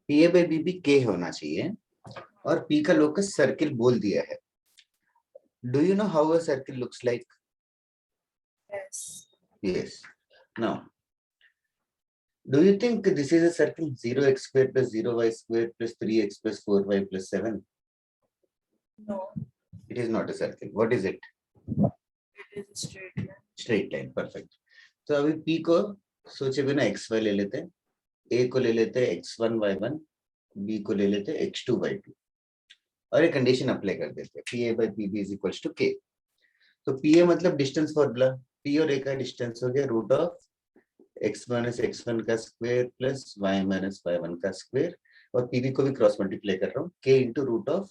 P A by B भी के होना चाहिए और पी का लोकस सर्किल बोल दिया है. Do you know how a circle looks like? Yes. Yes. Now, do you think this is a circle? 0x square plus 0y square plus 3x plus 4y plus 7? No. It is not a circle. What is it? It is a straight line. Straight line. Perfect. तो अभी P को सोचे बिना xy ले लेते हैं, A को ले लेते हैं x1 y1, B को ले लेते हैं x2 y2 और एक कंडीशन अप्लाई कर देते हैं PA by PB is equals to K. तो PA मतलब डिस्टेंस फॉर्मूला, P और A का डिस्टेंस हो गया root of x minus x1 का square plus y minus y1 का स्क्वायर और PB को भी क्रॉस मल्टीप्लाई कर रहा हूँ K into root of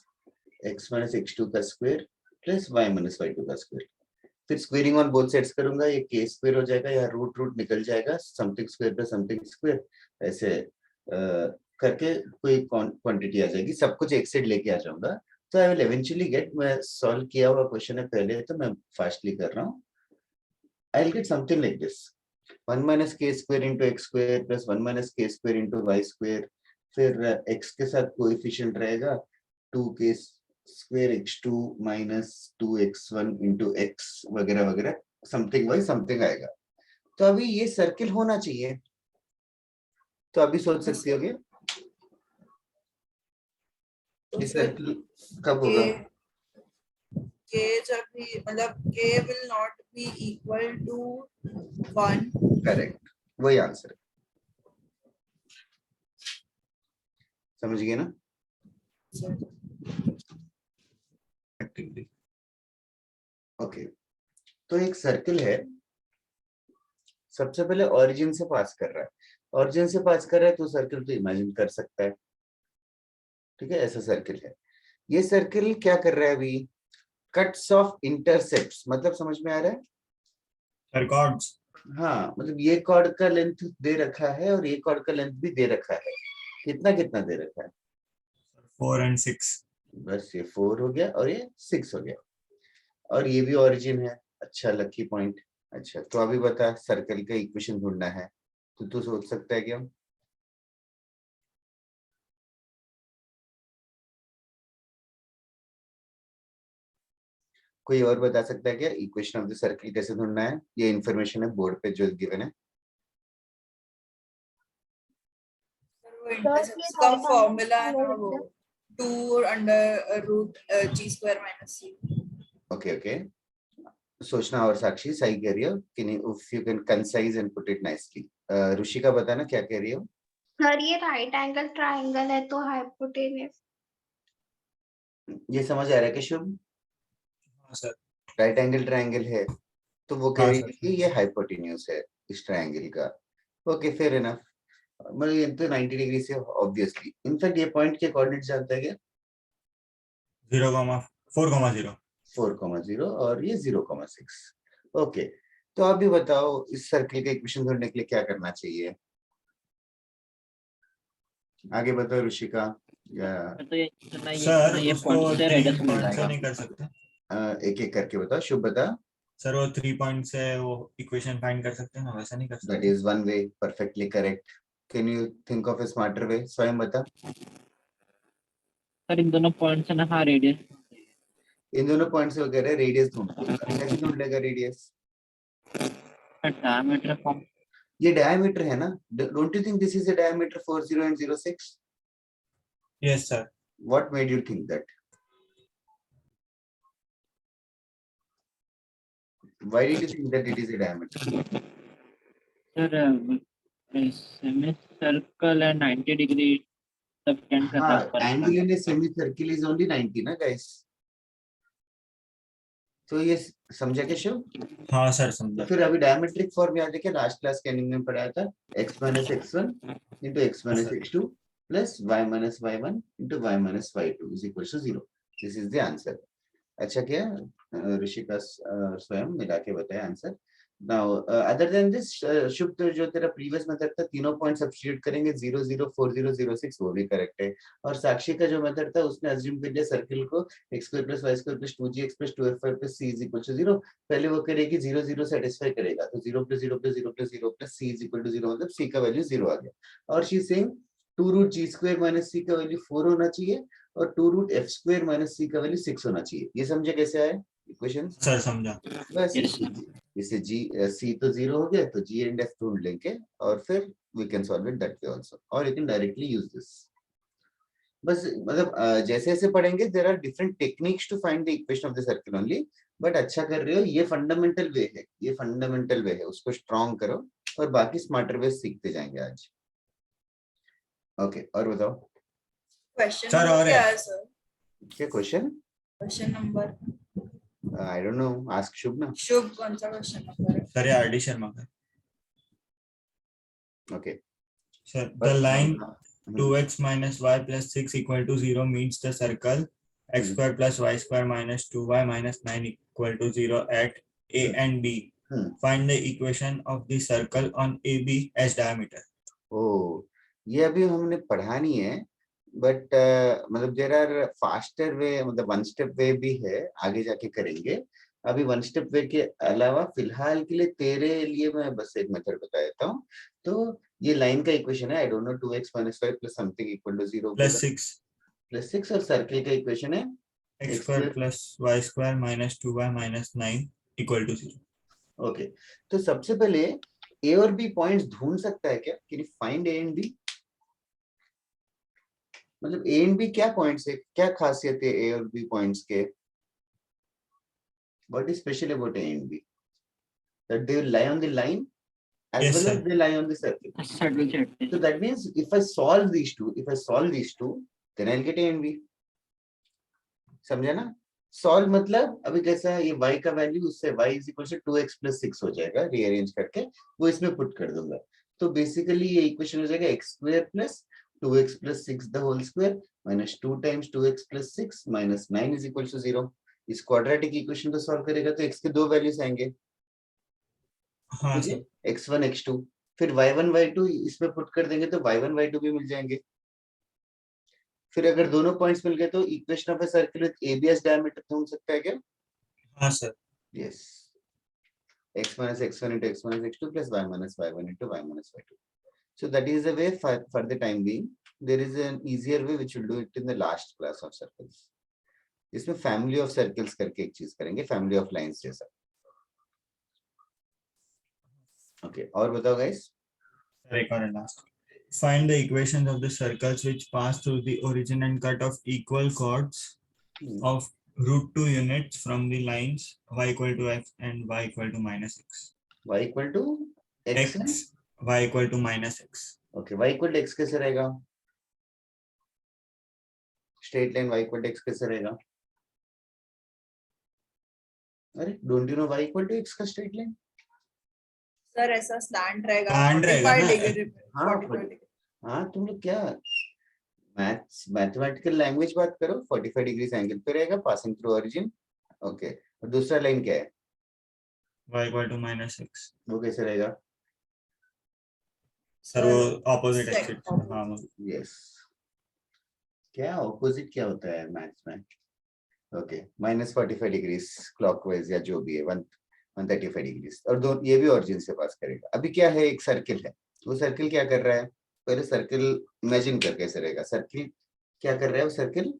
x minus x2 का square plus y minus y2 का स्क्वायर. फिर स्क्वेयरिंग ऑन बोथ साइड्स करूंगा, ये k स्क्वायर हो जाएगा, यहाँ रूट रूट निकल जाएगा, something square plus something square ऐसे करके कोई क्वांटिटी आ जाएगी, सब कुछ एक साइड लेके आ जाऊंगा. तो आई विल इवेंचुअली गेट, मैं सॉल्व किया हुआ क्वेश्चन है पहले तो मैं फास्टली कर रहा हूँ. I will get something like this 1 minus k square into x square plus 1 minus k square into y square. फिर x के साथ कोएफिशिएंट रहेगा 2k square x2 minus 2x1 into x वगैरह वगैरह समथिंग वाई समथिंग आएगा. तो अभी ये सर्किल होना चाहिए. तो अभी सोच सकते होगे ये सर्किल कब होगा? K जब भी मतलब K will not be equal to 1. Correct, वही आंसर है. समझ गए ना? ओके. तो एक सर्किल है, सबसे पहले ओरिजिन से पास कर रहा है. ओरिजिन से पास कर रहा है तो सर्किल तो इमेजिन कर सकता है. ठीक है, ऐसा सर्किल है. ये सर्किल क्या कर रहा है अभी? कट्स ऑफ इंटरसेप्ट्स, मतलब समझ में आ रहा है? कॉर्ड्स. हाँ, मतलब ये कॉर्ड का लेंथ दे रखा है और ये कॉर्ड का लेंथ भी दे रखा है. कितना कितना दे रखा है? 4 and 6. बस ये 4 हो गया और ये 6 हो गया और ये भी ओरिजिन है. अच्छा, लकी पॉइंट. अच्छा, तो अभी बता, सर्कल का इक्वेशन ढूंढना है तो तू सोच सकता है क्या? कोई और बता सकता है क्या इक्वेशन ऑफ द सर्किल कैसे ढूंढना है? ये इंफॉर्मेशन है बोर्ड पे जो गिवन है. इंटरसेप्ट्स का फॉर्मूला है ना वो 2 under root g square minus c. Okay okay, सोचना. और साक्षी सही कह रही हो कि नहीं? If you can concise and put it nicely. Rishika बताना क्या कह रही हो? सर ये राइट एंगल ट्रायंगल है तो हाइपोटेन्यूस. ये समझ आ रहा है कि शुभ? हाँ सर. राइट एंगल ट्रायंगल है तो वो कह हाँ, रही सर. थी कि ये हाइपोटेन्यूस है इस ट्रायंगल का. Okay, fair enough. मतलब ये तो 90 डिग्री से ऑब्वियसली. इनफैक्ट ये पॉइंट के कोऑर्डिनेट जानता है क्या? 0,4,0. 4,0 और ये 0,6. ओके, तो आप भी बताओ इस सर्किल का इक्वेशन ढूंढने के लिए क्या करना चाहिए? आगे बताओ ऋषिका. या तो ये सर ये उसको पॉइंट से 3 रेडियस मिल पॉइंट से जाएगा. नहीं कर सकते एक एक करके बताओ. शुभ बता. सर, वो 3 पॉइंट से वो इक्वेशन फाइंड कर सकते हैं ना, वैसा नहीं कर दैट सकते. Is one way. Perfectly correct. Can you think of A smarter वे? स्वयं बता. सर इन दोनों पॉइंट से ना हाँ रेडियस. इन दोनों पॉइंट्स वगैरह रेडियस ढूंढना. कैसे ढूंढ लेगा रेडियस? Diameter form. ये डायमीटर है ना. Don't you think this is a diameter 40 and 06? Yes sir. What made you think that? Why did you think that it is a diameter? Sir semi circle है 90 degree सब tend कर रहा है हाँ, angle in a semicircle is only 90 ना guys. तो ये समझा क्या शिव? हाँ सर, तो समझा. फिर अभी डायमेट्रिक फॉर्म याद है क्या? लास्ट क्लास के एनिमे में पढ़ाया था. x minus x1 into x minus x2 plus y minus y1 into y minus y2 is equal to 0. This is the answer. अच्छा किया ऋषिका स्वयं मिला के बताया answer. Now other than this Shubh, जो तेरा प्रीवियस मेथड था तीनों पॉइंट सब्स्टिट्यूट करेंगे 0 0 4 0 0 6 वो भी करेक्ट है. और साक्षी का जो मेथड था उसने अज्यूम कर लिया सर्किल को x square plus y square plus 2gx plus 2f5 plus c is equal to 0. पहले वो करेगी 0 0 सेटिस्फाई करेगा तो 0 plus 0 plus 0 plus 0 plus c is equal to 0 मतलब c का वैल्यू 0 आ गया. और she is saying two root g square minus c का वैल्यू 4 होना चाहिए और two root f square minus c का वैल्यू 6 होना चाहिए। ये समझे कैसे आए इक्वेशन? सर समझा। बस Yes, इसे जी सी तो 0 हो गया, तो जी एंड एफ ढूंढ लेंगे और फिर we can solve it that way also, और you can directly use this. बस मतलब जैसे जैसे पढ़ेंगे there are different techniques to find the equation of the circle only, but अच्छा कर रहे हो, ये फंडामेंटल वे है, ये फंडामेंटल वे है, उसको स्ट्रॉन्ग करो और बाकी स्मार्टर वे सीखते जाएंगे आज। ओके, और बताओ क्वेश्चन Sir, नंबर और क्या है? है सर? क्या question? Question number I don't know, ask शुभना। शुभ कौन सा क्वेश्चन नंबर है? सर ये आर डी शर्मा का। Okay, sir the line 2x minus y plus 6 equal to 0 meets the circle x square plus y square minus 2y minus 9 equal to 0 at A and B. Find the equation of the circle on AB as diameter. ओ ये अभी हमने पढ़ा नहीं है, but मतलब there are faster way, मतलब one step वे भी है, आगे जाके करेंगे। अभी वन स्टेप वे के अलावा फिलहाल के लिए तेरे लिए मैं बस एक मेथड बता देता हूँ। तो ये लाइन का इक्वेशन है, आई don't no 2x minus 5 plus something equal to 0 Plus 6 plus 6, और सर्किल का इक्वेशन है x square plus y square minus 2y minus 9 equal to 0. Okay. तो सबसे पहले ए और बी पॉइंट्स ढूंढ सकता है क्या? Can you find A and B? मतलब ए एंड बी क्या पॉइंट्स है, क्या खासियत है ए और बी पॉइंट्स के? What is special about A and B? That they lie on the line as Yes, well sir. as they lie on the circle. Circle set. So that means if I solve these two, then I'll get a and b. समझा ना? Solve मतलब अभी कैसा है, ये y का value उससे y is equal to 2x plus 6 हो जाएगा, रीअरेंज करके वो इसमें पुट कर दूंगा। तो बेसिकली ये इक्वेशन हो जाएगा x square plus 2x plus 6 the whole square minus 2 times 2x plus 6 minus 9 is equal to 0। इस क्वाड्रेटिक इक्वेशन को सॉल्व करेगा तो x के दो वैल्यूज आएंगे, हाँ ठीक है, सर। x1 x2, फिर y1 y2 इसमें पुट कर देंगे तो y1 y2 भी मिल जाएंगे। फिर अगर दोनों पॉइंट्स मिल गए तो equation of a circle with AB as diameter ढूंढ सकता है क्या? हाँ sir. Yes, x minus x1 into x minus x2 plus y minus y1 into y minus y2. So that is the way for the time being. There is an easier way which we'll do it in the last class of circles. इसमें family of circles करके एक चीज करेंगे, family of lines जैसा। Okay, और बताओ guys. Sir, एक और last. Find the equations of the circles which pass through the origin and cut off equal chords of root 2 units from the lines y equal to x and y equal to minus x. y equal to x, y equal to minus x. Okay, y equal to x कैसे रहेगा? Straight line y equal to x कैसे रहेगा? अरे don't you know y equal to x का straight line? Sir ऐसा slant रहेगा, Slant रहेगा 45 ना? डिग्री पे, हाँ, 45 डिग्री। हाँ तुम लोग क्या मैथमेटिकल लैंग्वेज बात करो। 45 डिग्रीज एंगल पे रहेगा, पासिंग थ्रू ओरिजिन। ओके, और दूसरा लाइन क्या है? y equal to minus x. वो कैसे रहेगा? सर वो ऑपोजिट Sec- एक्सिस। हाँ यस, क्या ऑपोजिट क्या होता है मैथ्स में? ओके, माइनस 45 डिग्रीज क्लॉकवाइज या जो भी है 135 डिग्रीज, और दो ये भी ओरिजिन से पास करेगा। अभी क्या है, एक सर्किल है, वो सर्किल क्या कर रहा है? पहले सर्किल इमेजिन कर कैसे रहेगा। सर्किल क्या कर रहा है? वो circle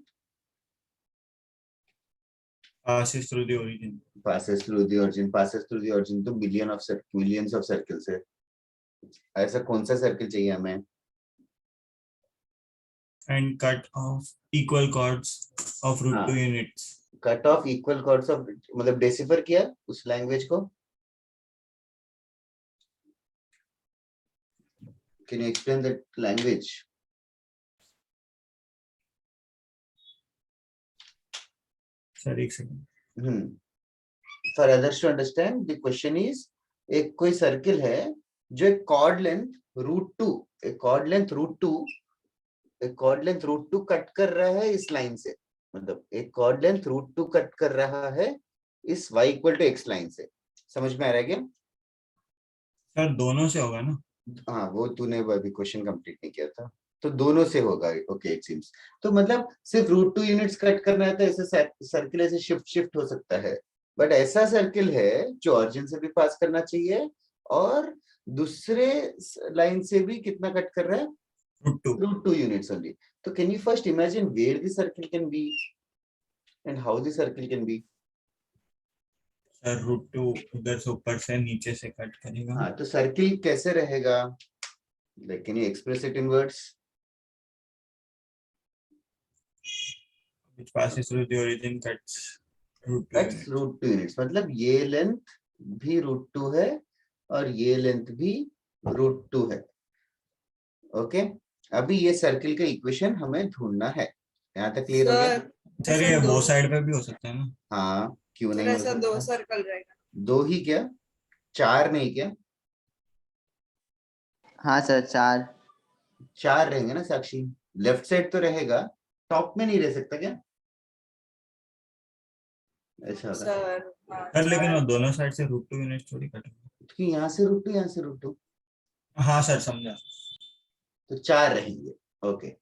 passes through the origin. passes through the origin तो millions of circles है। ऐसा कौन सा सर्किल चाहिए हमें? And cut off equal chords of root 2 units. Cut off equal chords of, मतलब डेसिफर किया उस लैंग्वेज को। Can you explain that language? Sir एक second. For others to understand the question is, एक कोई सर्किल है जो एक कॉर्ड लेंथ √2, एक कॉर्ड लेंथ √2 कट कर रहा है इस लाइन से, मतलब एक कॉर्ड लेंथ √2 कट कर रहा है इस y equal to x line से। समझ में आ रहा है क्या? सर दोनों से होगा ना? हाँ, वो तूने अभी क्वेश्चन कंप्लीट नहीं किया था, तो दोनों से होगा। ओके, इट सीम्स तो मतलब सिर्फ √2 यूनिट्स कट करना है तो ऐसे सर्किल ऐसे शिफ्ट हो सकता है, बट ऐसा सर्किल है जो ऑरिजिन से भी पास करना चाहिए और दूसरे लाइन से भी कितना कट कर रहा है? √2. √2 units only. So can you first imagine where the circle can be and how the circle can be? Sir √2 उधर से ऊपर से नीचे से कट करेगा. हाँ, तो सर्किल कैसे रहेगा? Like, can you express it in words? Which passes through the origin cuts √2 That's units. √2 units. मतलब ये लेंथ भी √2 है और ये लेंथ भी √2 है. ओके, अभी ये सर्किल का इक्वेशन हमें ढूंढना है. यहाँ तक क्लियर हो गया? सर सर ये वो साइड पे भी हो सकता है ना. हाँ, क्यों सर नहीं हो ऐसा 2 सकता? सर्कल रहेगा. 2 ही क्या, 4 नहीं क्या? हाँ सर 4। 4 रहेंगे ना साक्षी. लेफ्ट साइड तो रहेगा, टॉप में नहीं रह सकता क्या? ऐसा होगा सर हाँ, सर लेकिन वो सर, दोनों साइड से √2 यूनिट थोड़ी कटेगा. कि यहाँ से √2 यहाँ से √2, हाँ सर समझा. तो 4 रहेंगे. ओके,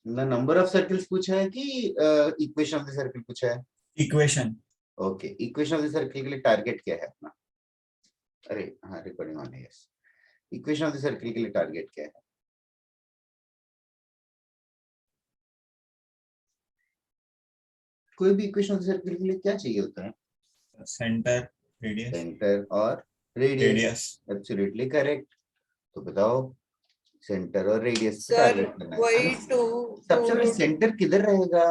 नंबर ऑफ सर्कल्स पूछा है कि इक्वेशन ऑफ द सर्किल पूछा है? Equation. Okay, equation of the circle के लिए टारगेट क्या है अपना? अरे हाँ, रिकॉर्डिंग ऑन है. Yes, equation of the circle के लिए टारगेट क्या है? कोई भी इक्वेशन ऑफ द सर्किल के लिए क्या चाहिए होता है? Centre, radius. सेंटर और रेडियस. रेडियस. Absolutely correct. तो बताओ, सेंटर और रेडियस पे सर टारगेट करना है. वही अब 2 सबसे पहले सेंटर किधर रहेगा?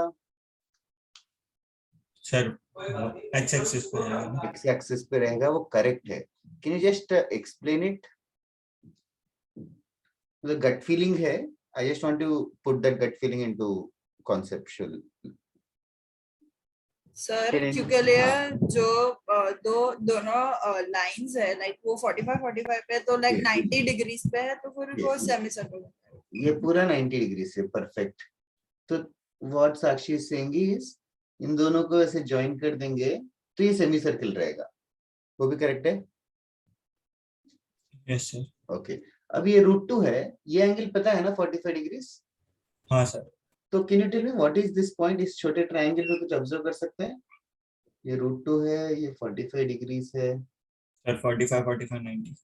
सर एक्स एक्सिस पे रहेगा. एक्स एक्सिस पे रहेगा, वो करेक्ट है. Can you just explain it? The gut feeling है. I just want to put that gut feeling into conceptual. Sir Can I- क्योंकि लिए जो दोनों लाइंस है लाइक वो 45 पे तो लाइक Yes. 90 डिग्रीज पे है तो फिर वो Yes. Semi circle. ये पूरा 90 डिग्री से परफेक्ट. तो what Sakshi is saying is इन दोनों को ऐसे ज्वाइन कर देंगे तो ये सेमी सर्कल रहेगा. वो भी करेक्ट है. Yes sir. ओके, अब ये √2 है, ये एंगल पता है ना 45 डिग्रीज. हाँ सर. तो can you tell me what is this point? इस छोटे ट्रायंगल पे कुछ ऑब्जर्व कर सकते हैं? ये √2 है, ये 45 डिग्रीज है. सर 45 45 90.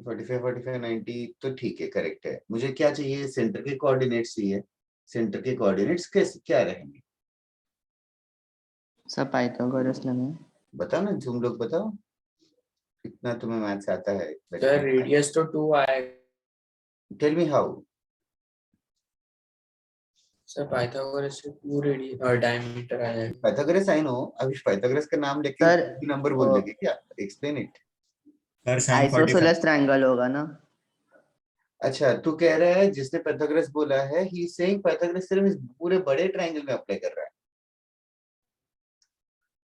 45 45 90 तो ठीक है, करेक्ट है. मुझे क्या चाहिए? सेंटर के कोऑर्डिनेट्स चाहिए. सेंटर के कोऑर्डिनेट्स कैसे क्या रहेंगे? सर पाइथागोरस लगे। बताओ ना, तुम लोग बताओ, इतना तुम्हें मैथ्स आता है. सर रेडियस तो 2 आएगा. Tell me how. Sir Pythagoras से 2 रेडियस और डायमीटर आ जाएगा. Pythagoras I know. अभी पाइथागोरस का नाम लेके सर, नंबर बोल देंगे क्या? Explain it. Sir sin 45. Isosceles triangle होगा ना। अच्छा, तू कह रहा है जिसने पाइथागोरस बोला है, he is saying Pythagoras theorem इस पूरे बड़े ट्रायंगल में अप्लाई कर रहा है.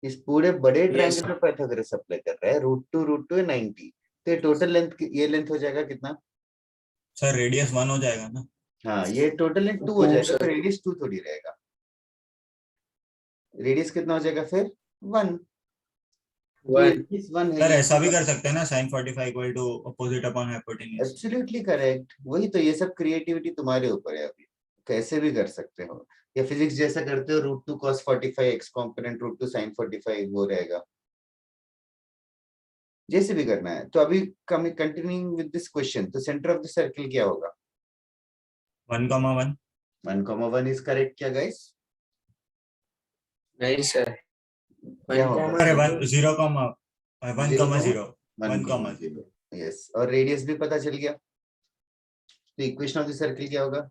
इस पूरे बड़े ट्रायंगल में पाइथागोरस अप्लाई कर रहा है. √2 है 90. तो टोटल लेंथ, ये लेंथ हो जाएगा कितना? सर रेडियस 1 हो जाएगा ना. हाँ, ये टोटल लेंथ 2 हो Two, जाएगा. sir. तो रेडियस 2 थोड़ी रहेगा. रेडियस कितना हो जाएगा फिर? 1. 1 सर ऐसा भी कर सकते हैं ना, sin 45 equal to opposite upon hypotenuse. Absolutely correct. वही तो, ये सब क्रिएटिविटी तुम्हारे ऊपर है. अभी कैसे भी कर सकते हो, या फिजिक्स जैसा करते हो. √2 cos 45 x कॉम्पोनेंट √2 sin 45 वो रहेगा. जैसे भी करना है. तो अभी कंटिन्यूइंग विद दिस क्वेश्चन, तो सेंटर ऑफ द सर्किल क्या होगा? 1,1. 1,1 इज करेक्ट क्या गाइस? नहीं सर. क्या होगा? अरे 0, 1,0. 1,0. यस, और रेडियस भी पता चल गया. तो इक्वेशन ऑफ द सर्किल क्या होगा?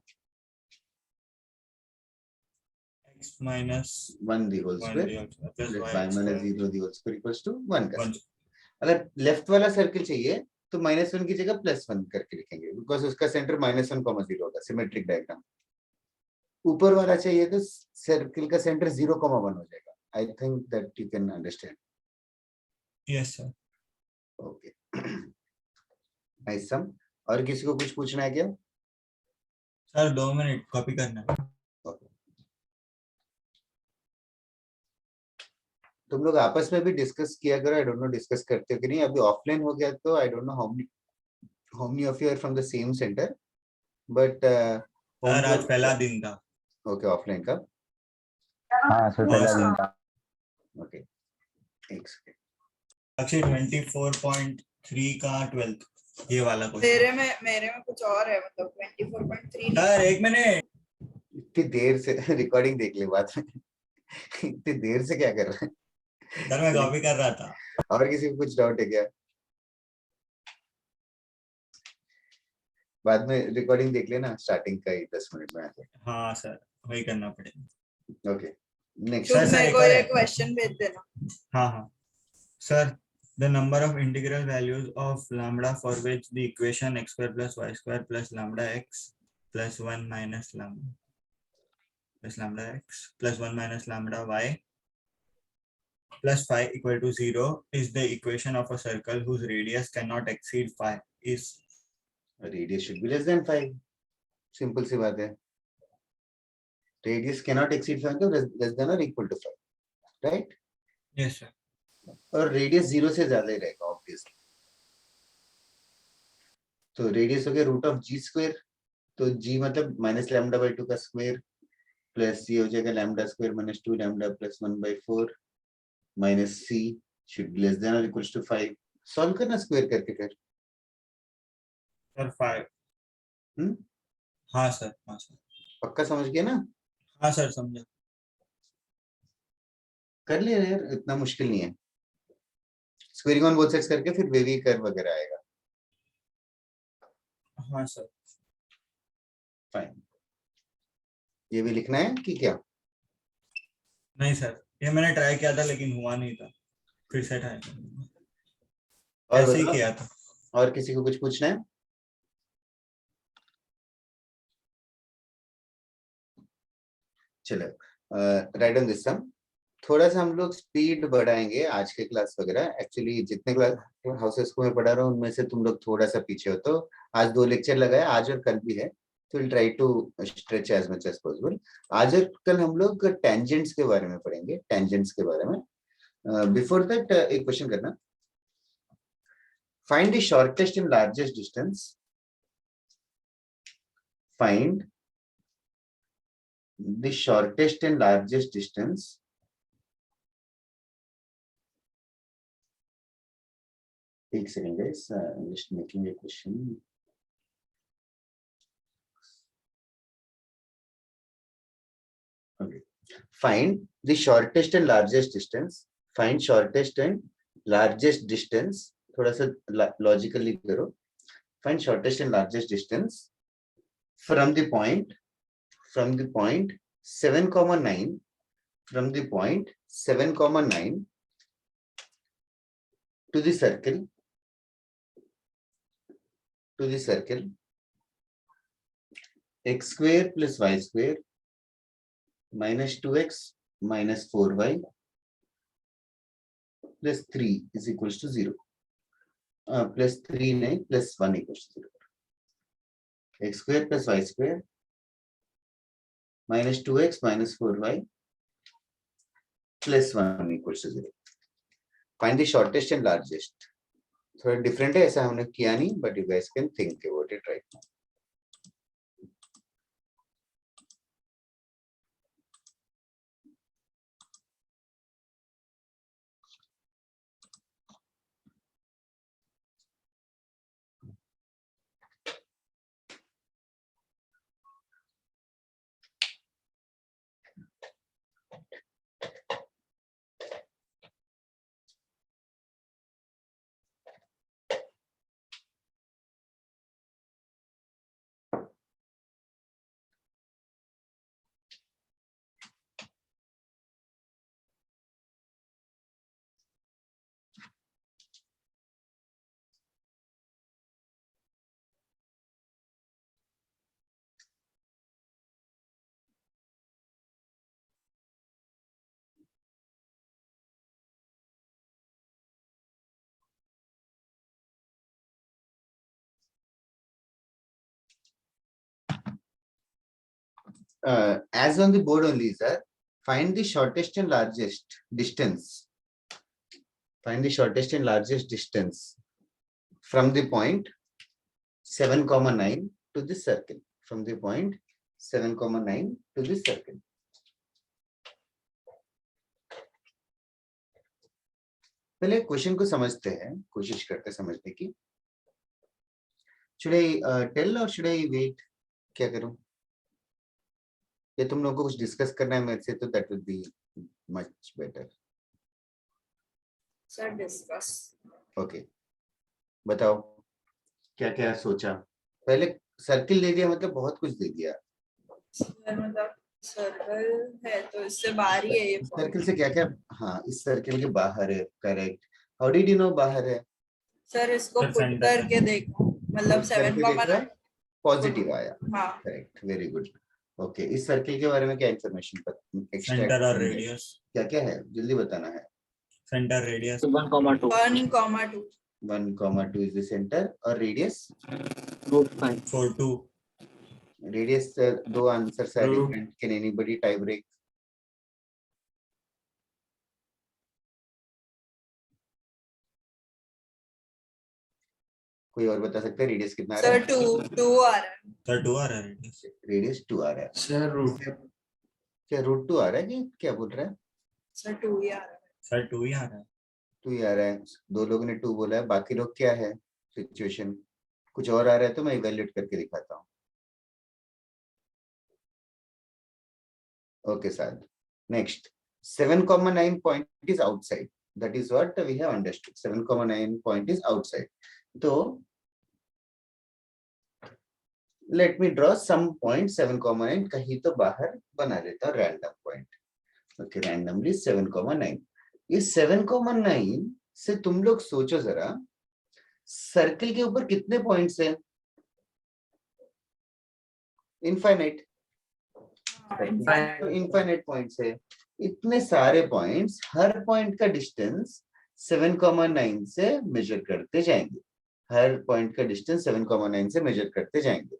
x minus 1 the whole 1 square plus plus y y minus square. 0 the whole square equals to 1 का. 1. अगर लेफ्ट वाला सर्किल चाहिए तो -1 की जगह +1 करके लिखेंगे, बिकॉज उसका सेंटर -1,0 होगा. Symmetric diagram. ऊपर वाला चाहिए तो सर्किल का सेंटर 0,1 हो जाएगा. I think that you can understand. Yes sir. Okay, nice sum. और किसी को कुछ पूछना है क्या? सर 2 मिनट कॉपी करना है. तुम लोग आपस में भी डिस्कस किया करो. आई डोंट नो डिस्कस करते हो कि नहीं. अभी ऑफलाइन हो गया तो I don't know how many of you are from the same centre, but sir आज पहला दिन था. ओके, ऑफलाइन का. हाँ सर पहला दिन था. ओके, एक सेकंड. अक्षय 24.3 का 12th. ये वाला क्वेश्चन। मेरे में कुछ और है, मतलब 24.3 सर एक मिनट, इतनी देर से रिकॉर्डिंग देख ले बाद में। इतनी देर से क्या कर रहा सर मैं कॉपी कर रहा था। है? और किसी को कुछ डाउट है क्या? बाद में रिकॉर्डिंग देख लेना, स्टार्टिंग का ही 10 मिनट में आके। हाँ सर, वही करना पड़ेगा। Okay next. तुम सर, मेरे एक को और ये है। क्वेश्चन भेज देना। हाँ हाँ sir, the number of integral values of lambda for which the equation x square plus y square plus lambda x plus 1 minus lambda x plus 1 minus lambda y plus phi equal to 0 is the equation of a circle whose radius cannot exceed phi is. Radius should be less than 5, simple सी बात है। Radius can not exceed 5 तो less than और equal to 5, right? Yes sir. और radius 0 से ज्यादा ही रहेगा obviously. तो रेडियस हो गया रूट ऑफ जी स्क्वायर, तो जी मतलब माइनस लैम्डा बाई 2 का स्क्वायर प्लस ये हो जाएगा lambda square minus 2 lambda plus 1/4 minus C should be less than और इक्वल्स टू 5। सॉल्व करना स्क्वायर करके फिर। Sir 5. हाँ सर, हाँ सर, पक्का समझ गया ना? हाँ सर समझा। कर ले यार, इतना मुश्किल नहीं है। स्क्वेयरिंग ऑन बोथ साइड्स करके फिर वेवी कर्व वगैरह आएगा। हाँ सर। फाइन। ये भी लिखना है कि क्या? नहीं सर, ये मैंने ट्राई किया था लेकिन हुआ नहीं था, फिर से ट्राई करूंगा। और ऐसे ही बताओ, किया था। और किसी को कुछ पूछना है? चलो राइट ऑन दिस सम। थोड़ा सा हम लोग स्पीड बढ़ाएंगे आज के क्लास वगैरह। एक्चुअली जितने क्लास हाउसेस को मैं पढ़ा रहा हूँ उनमें से तुम लोग थोड़ा सा पीछे हो, तो आज 2 लेक्चर लगाए, आज और कल भी है, तो will try to stretch as much as possible. आज और कल हम लोग टेंजेंट्स के बारे में पढ़ेंगे, टेंजेंट्स के बारे में। बिफोर दैट एक क्वेश्चन करना। Find the shortest and largest distance, find the shortest and largest distance एक second guys, I'm just making a question. Okay, find the shortest and largest distance, find shortest and largest distance, थोड़ा सा logically करो। find shortest and largest distance from the point 7,9, from the point 7,9 to the circle, x square plus y square minus 2x minus 4y plus 3 is equals to 0. Plus 3 नहीं, plus 1 equals to 0. x square plus y square minus 2x minus 4y plus 1 equals to 0. Find the shortest and largest. थोड़ा different है, ऐसा हमने किया नहीं, but you guys can think about it right now. As on the board only, sir, find the shortest and largest distance. Find the shortest and largest distance from the point 7,9 to the circle. From the point 7,9 to the circle. पहले question को समझते हैं, कोशिश करते समझने की। should I tell or should I wait? क्या करूं? या तुम लोगों को कुछ डिस्कस करना है मेरे से तो that would be much better. Sir discuss. Okay. बताओ क्या क्या सोचा? पहले सर्किल दे दिया मतलब बहुत कुछ दे दिया। सर मतलब सर्कल है तो इससे बाहर ही है ये point। सर्किल से क्या क्या? हाँ, इस सर्किल के बाहर है। Correct. How did you know बाहर है? सर इसको सर, पुट center करके देखो, मतलब 7,9। पॉजिटिव आया। हाँ करेक्ट, वेरी गुड। ओके, इस सर्किल के बारे में क्या इंफॉर्मेशन सेंटर और रेडियस। क्या क्या है जल्दी बताना है। Centre radius 1,2 1,2। 1,2 is the center और रेडियस √5 4 2 रेडियस दो answers are True. Different. Can anybody tie break? कोई और बता सकता है रेडियस कितना आ रहा सर है? 2 आ रहा है। सर 2 आ रहा है रेडियस। रेडियस 2 आ रहा है। सर रूट क्या √2 आ रहा है कि क्या बोल रहा है? सर 2 ही आ रहा है। सर 2 ही आ रहा है। 2 ही आ रहा है। दो लोगों ने 2 बोला है, बाकी लोग क्या है सिचुएशन? कुछ और आ रहा है तो मैं इवैल्यूएट करके दिखाता हूँ। Okay, Sad. Next, 7,9 point is outside. That is what we have understood. 7,9 point is outside. So, let me draw some point 7,9 कहीं तो बाहर बना देता हूँ random point. Okay, randomly 7,9. ये 7,9 से तुम लोग सोचो जरा, सर्किल के ऊपर कितने पॉइंट्स हैं? इनफाइनाइट। इनफाइनाइट पॉइंट्स है। इतने सारे पॉइंट्स, हर पॉइंट का डिस्टेंस 7,9 से मेजर करते जाएंगे। हर पॉइंट का डिस्टेंस 7,9 से मेजर करते जाएंगे।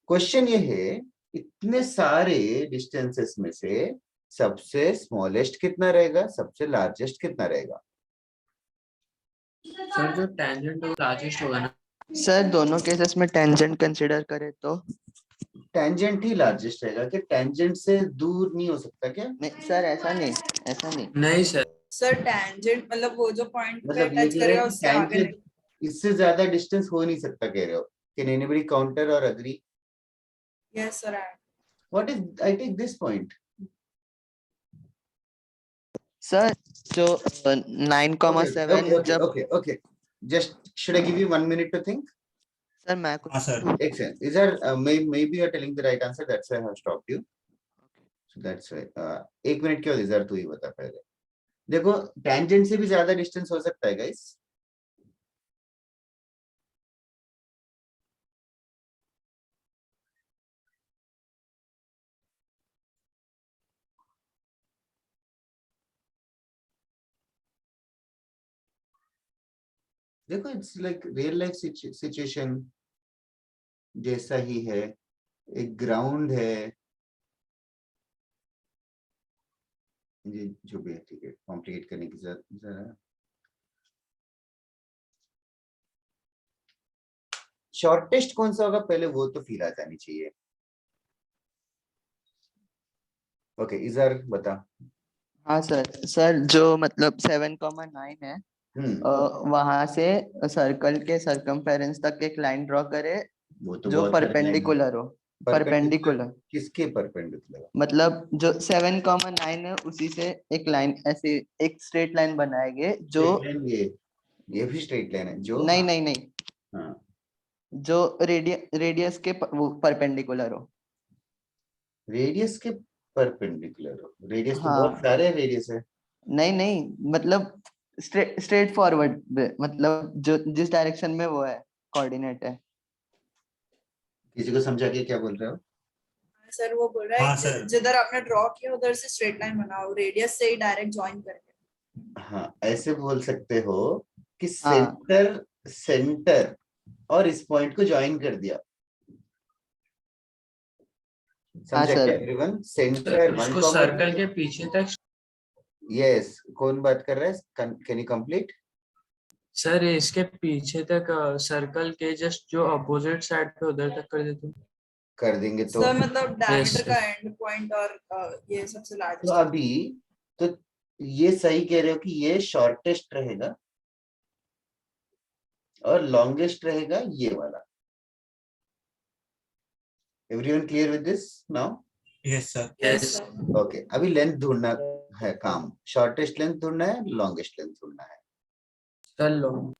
क्वेश्चन ये है, इतने सारे डिस्टेंसेस में से सबसे स्मॉलेस्ट कितना रहेगा, सबसे लार्जेस्ट कितना रहेगा? सर जो टेंजेंट वो लार्जेस्ट होगा ना। सर दोनों केसेस में टेंजेंट कंसीडर करें तो? टेंजेंट ही लार्जेस्ट रहेगा। कि टेंजेंट से दूर नहीं हो सकता क्या? नहीं सर, ऐसा नहीं, ऐसा नहीं। नहीं सर। सर टैंजेंट मतलब वो जो पॉइंट पे मतलब ये टच कह रहे करेगा हैं कि उससे आगे नहीं। टेंजेंट इससे ज्यादा डिस्टेंस हो नहीं सकता कह रहे हो। कैन एनीबॉडी काउंटर और agree? Yes sir. What is I take this point? Sir जो 9,7 जब Okay. Just should I give you 1 minute to think? Sir मैं कुछ हाँ sir. Excellent. Is there maybe you are telling the right answer? That's why I have stopped you. So that's why. 1 minute क्यों? इधर तू ही बता पहले। देखो tangent से भी ज्यादा डिस्टेंस हो सकता है गाइस। देखो it's like real life situation जैसा ही है। एक ग्राउंड है, ये जो भी है ठीक है, कॉम्प्लिकेट करने की जरूरत। शॉर्टेस्ट कौन सा होगा पहले वो तो फील आ जानी चाहिए। ओके इजर बता। हाँ सर जो मतलब 7,9 है, वहां से सर्कल के सरकमफेरेंस तक एक लाइन ड्रॉ करे वो तो जो बहुत सारे line है। परपेंडिकुलर हो। परपेंडिकुलर किसके परपेंडिकुलर? मतलब जो 7,9 है उसी से एक लाइन, ऐसे एक स्ट्रेट लाइन बनाएंगे जो ये भी स्ट्रेट लाइन है जो नहीं हाँ जो रेडियस के वो परपेंडिकुलर हो। रेडियस के परपेंडिकुलर हो। रेडियस तो हाँ। बहुत सारे रेडियस है। नहीं मतलब स्ट्रेट फॉरवर्ड, मतलब जो जिस डायरेक्शन में वो है कोऑर्डिनेट है। किसी को समझा के क्या बोल रहे हो? सर वो बोल रहा हाँ, है सर। जिधर आपने ड्रॉ किया उधर से स्ट्रेट लाइन बनाओ, रेडियस से ही डायरेक्ट ज्वाइन करके। हाँ ऐसे बोल सकते हो कि हाँ। सेंटर और इस पॉइंट को ज्वाइन कर दिया। हाँ समझा सर। क्या एवरीवन? सेंटर इसको सर्कल के पीछे तक। यस, कौन बात कर रहा है? Can you complete? सर इसके पीछे तक सर्कल के जस्ट जो अपोजिट साइड पे उधर तक कर देते हैं। कर देंगे तो सर मतलब डायमीटर sir. का एंड पॉइंट और ये सबसे तो लार्जेस्ट। अभी तो ये सही कह रहे हो कि ये शॉर्टेस्ट रहेगा और लॉन्गेस्ट रहेगा ये वाला। Everyone clear with this now? Yes, sir. Yes, Yes. sir. Okay, अभी लेंथ ढूंढना है काम, शॉर्टेस्ट लेंथ ढूंढना है, लॉन्गेस्ट लेंथ ढूंढना है। सर long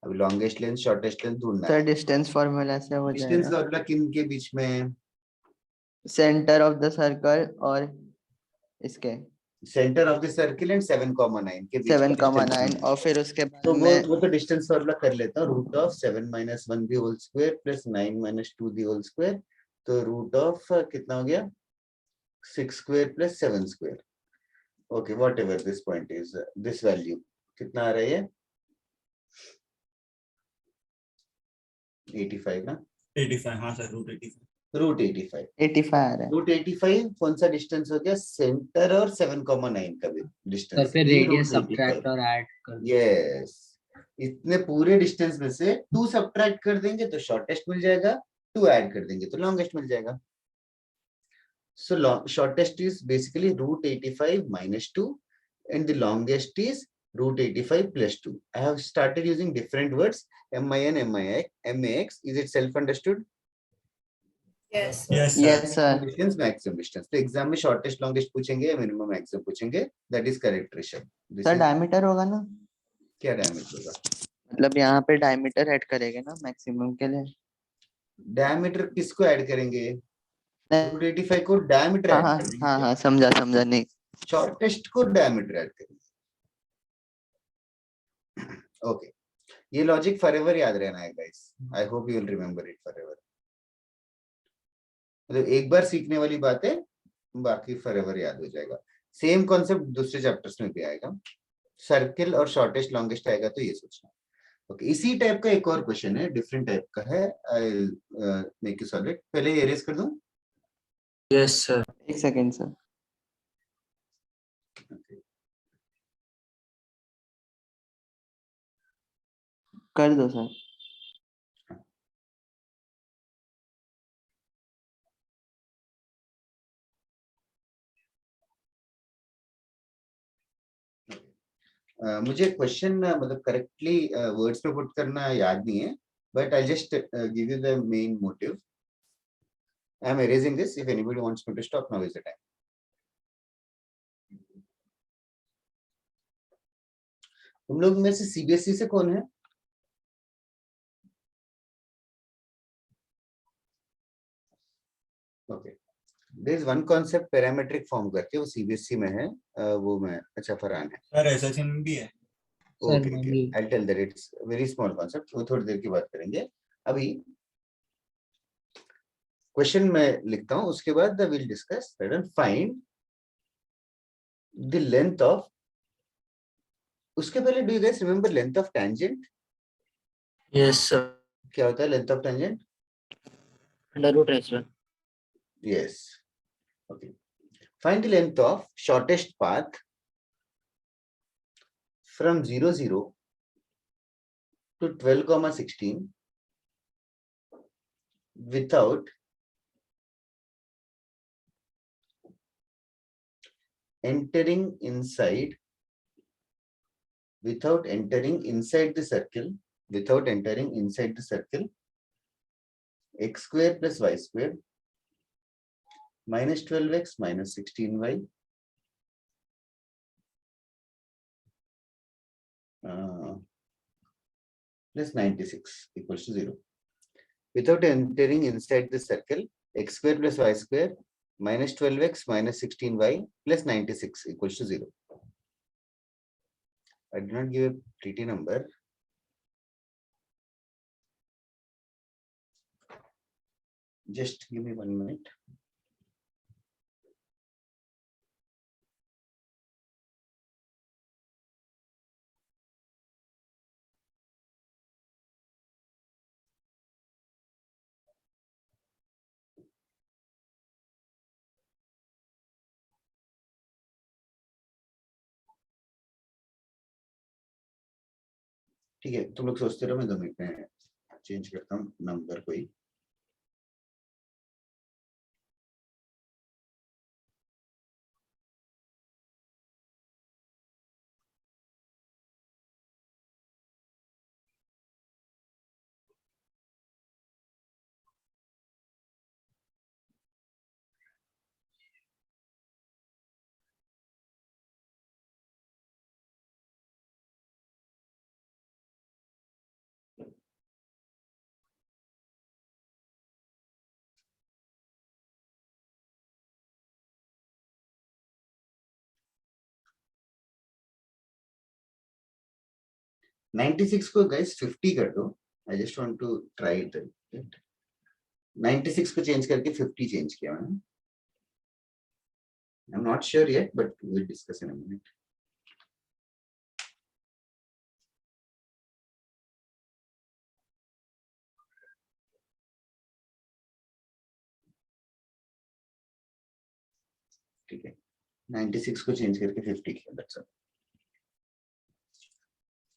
अभी लॉन्गेस्ट लेंथ शॉर्टेस्ट लेंथ ढूंढना सर है। डिस्टेंस फॉर्मूला से हो डिस्टेंस जाएगा, फॉर्मूला किन के बीच में? सेंटर ऑफ द सर्कल और इसके centre of the circle and 7,9 के बीच का 7,9 distance। और फिर उसके बाद तो में वो तो डिस्टेंस फॉर्मूला कर लेता हूँ, root of 7 - 1 the whole square plus 9 - 2 the whole square, तो रूट ऑफ कितना हो गया? 6 square plus 7 square. Okay, whatever this point is, this value कितना आ रहा है ये? 85 ना? 85, हाँ सर, रूट 85। रूट 85। 85 आ रहा है। रूट 85 कौन सा डिस्टेंस हो गया? सेंटर और 7,9 का भी सर डिस्टेंस। फिर रेडियस सब्ट्रैक्ट और ऐड कर दो। यस, इतने पूरे डिस्टेंस में से 2 सब्ट्रैक्ट कर देंगे तो शॉर्टेस्ट मिल जाएगा, 2 ऐड कर देंगे तो लॉन्गेस्ट मिल जाएगा। सो shortest is basically root 85 - 2 and the longest is root 85 plus 2. I have started using different words, min, max. Is it self understood? Yes, sir. Yes, sir. Yes sir. Distance, maximum distance. तो exam में shortest longest पूछेंगे या minimum maximum पूछेंगे, that is correct Rishabh. Sir diameter होगा ना, क्या diameter होगा? मतलब यहाँ पे डायमीटर ऐड करेंगे ना मैक्सिमम के लिए। डायमीटर किसको ऐड करेंगे? रूट 85 को डायमीटर हाँ ऐड हाँ करेंगे। हाँ हाँ, समझा समझा, नहीं शॉर्टेस्ट को डायमीटर ऐड करेंगे। ओके, ये लॉजिक फॉरएवर याद रहना है guys, I hope you will remember it forever. मतलब एक बार सीखने वाली बात है, बाकी फॉरएवर याद हो जाएगा। सेम कॉन्सेप्ट दूसरे चैप्टर्स में भी आएगा, सर्किल और शॉर्टेस्ट लॉन्गेस्ट आएगा तो ये सोचना। ओके, इसी टाइप का एक और क्वेश्चन है, डिफरेंट टाइप का है, I make you solve it. पहले एरेज कर दूं? Yes, sir. एक सेकेंड सर। कर दो सर। मुझे क्वेश्चन मतलब करेक्टली वर्ड्स पे पुट करना याद नहीं है, but I just give you the main motive. I am erasing this, if anybody wants me to stop, now is the time. तुम लोग में से सीबीएसई से कौन है? Okay, there is one concept parametric form करके, वो सीबीएसई में है, वो मैं, अच्छा फरहान है। सर एसएससी में भी है। Okay, I tell that it's very small concept, वो थोड़ी देर की बात करेंगे। अभी क्वेश्चन में लिखता हूं, उसके बाद will discuss that. Find the length of, उसके पहले do you guys remember length of tangent? Yes, sir. क्या होता है length of tangent? Under root S1। Yes. Okay. Find the length of shortest path from 0, 0 to 12, 16 without entering inside the circle, x square plus y square minus 12x minus 16y plus 96 equals to 0. Without entering inside the circle, x square plus y square minus 12x minus 16y plus 96 equals to 0. I did not give a pretty number. Just give me 1 minute. ठीक है, तुम लोग सोचते रहो, मैं 2 minute में change करता हूँ नंबर कोई। 96 को guys 50 कर दो. I just want to try it. 96 को चेंज करके 50 चेंज किया मैंने. I'm not sure yet, but we'll discuss in a minute. ठीक है. 96 को चेंज करके 50 किया. That's all.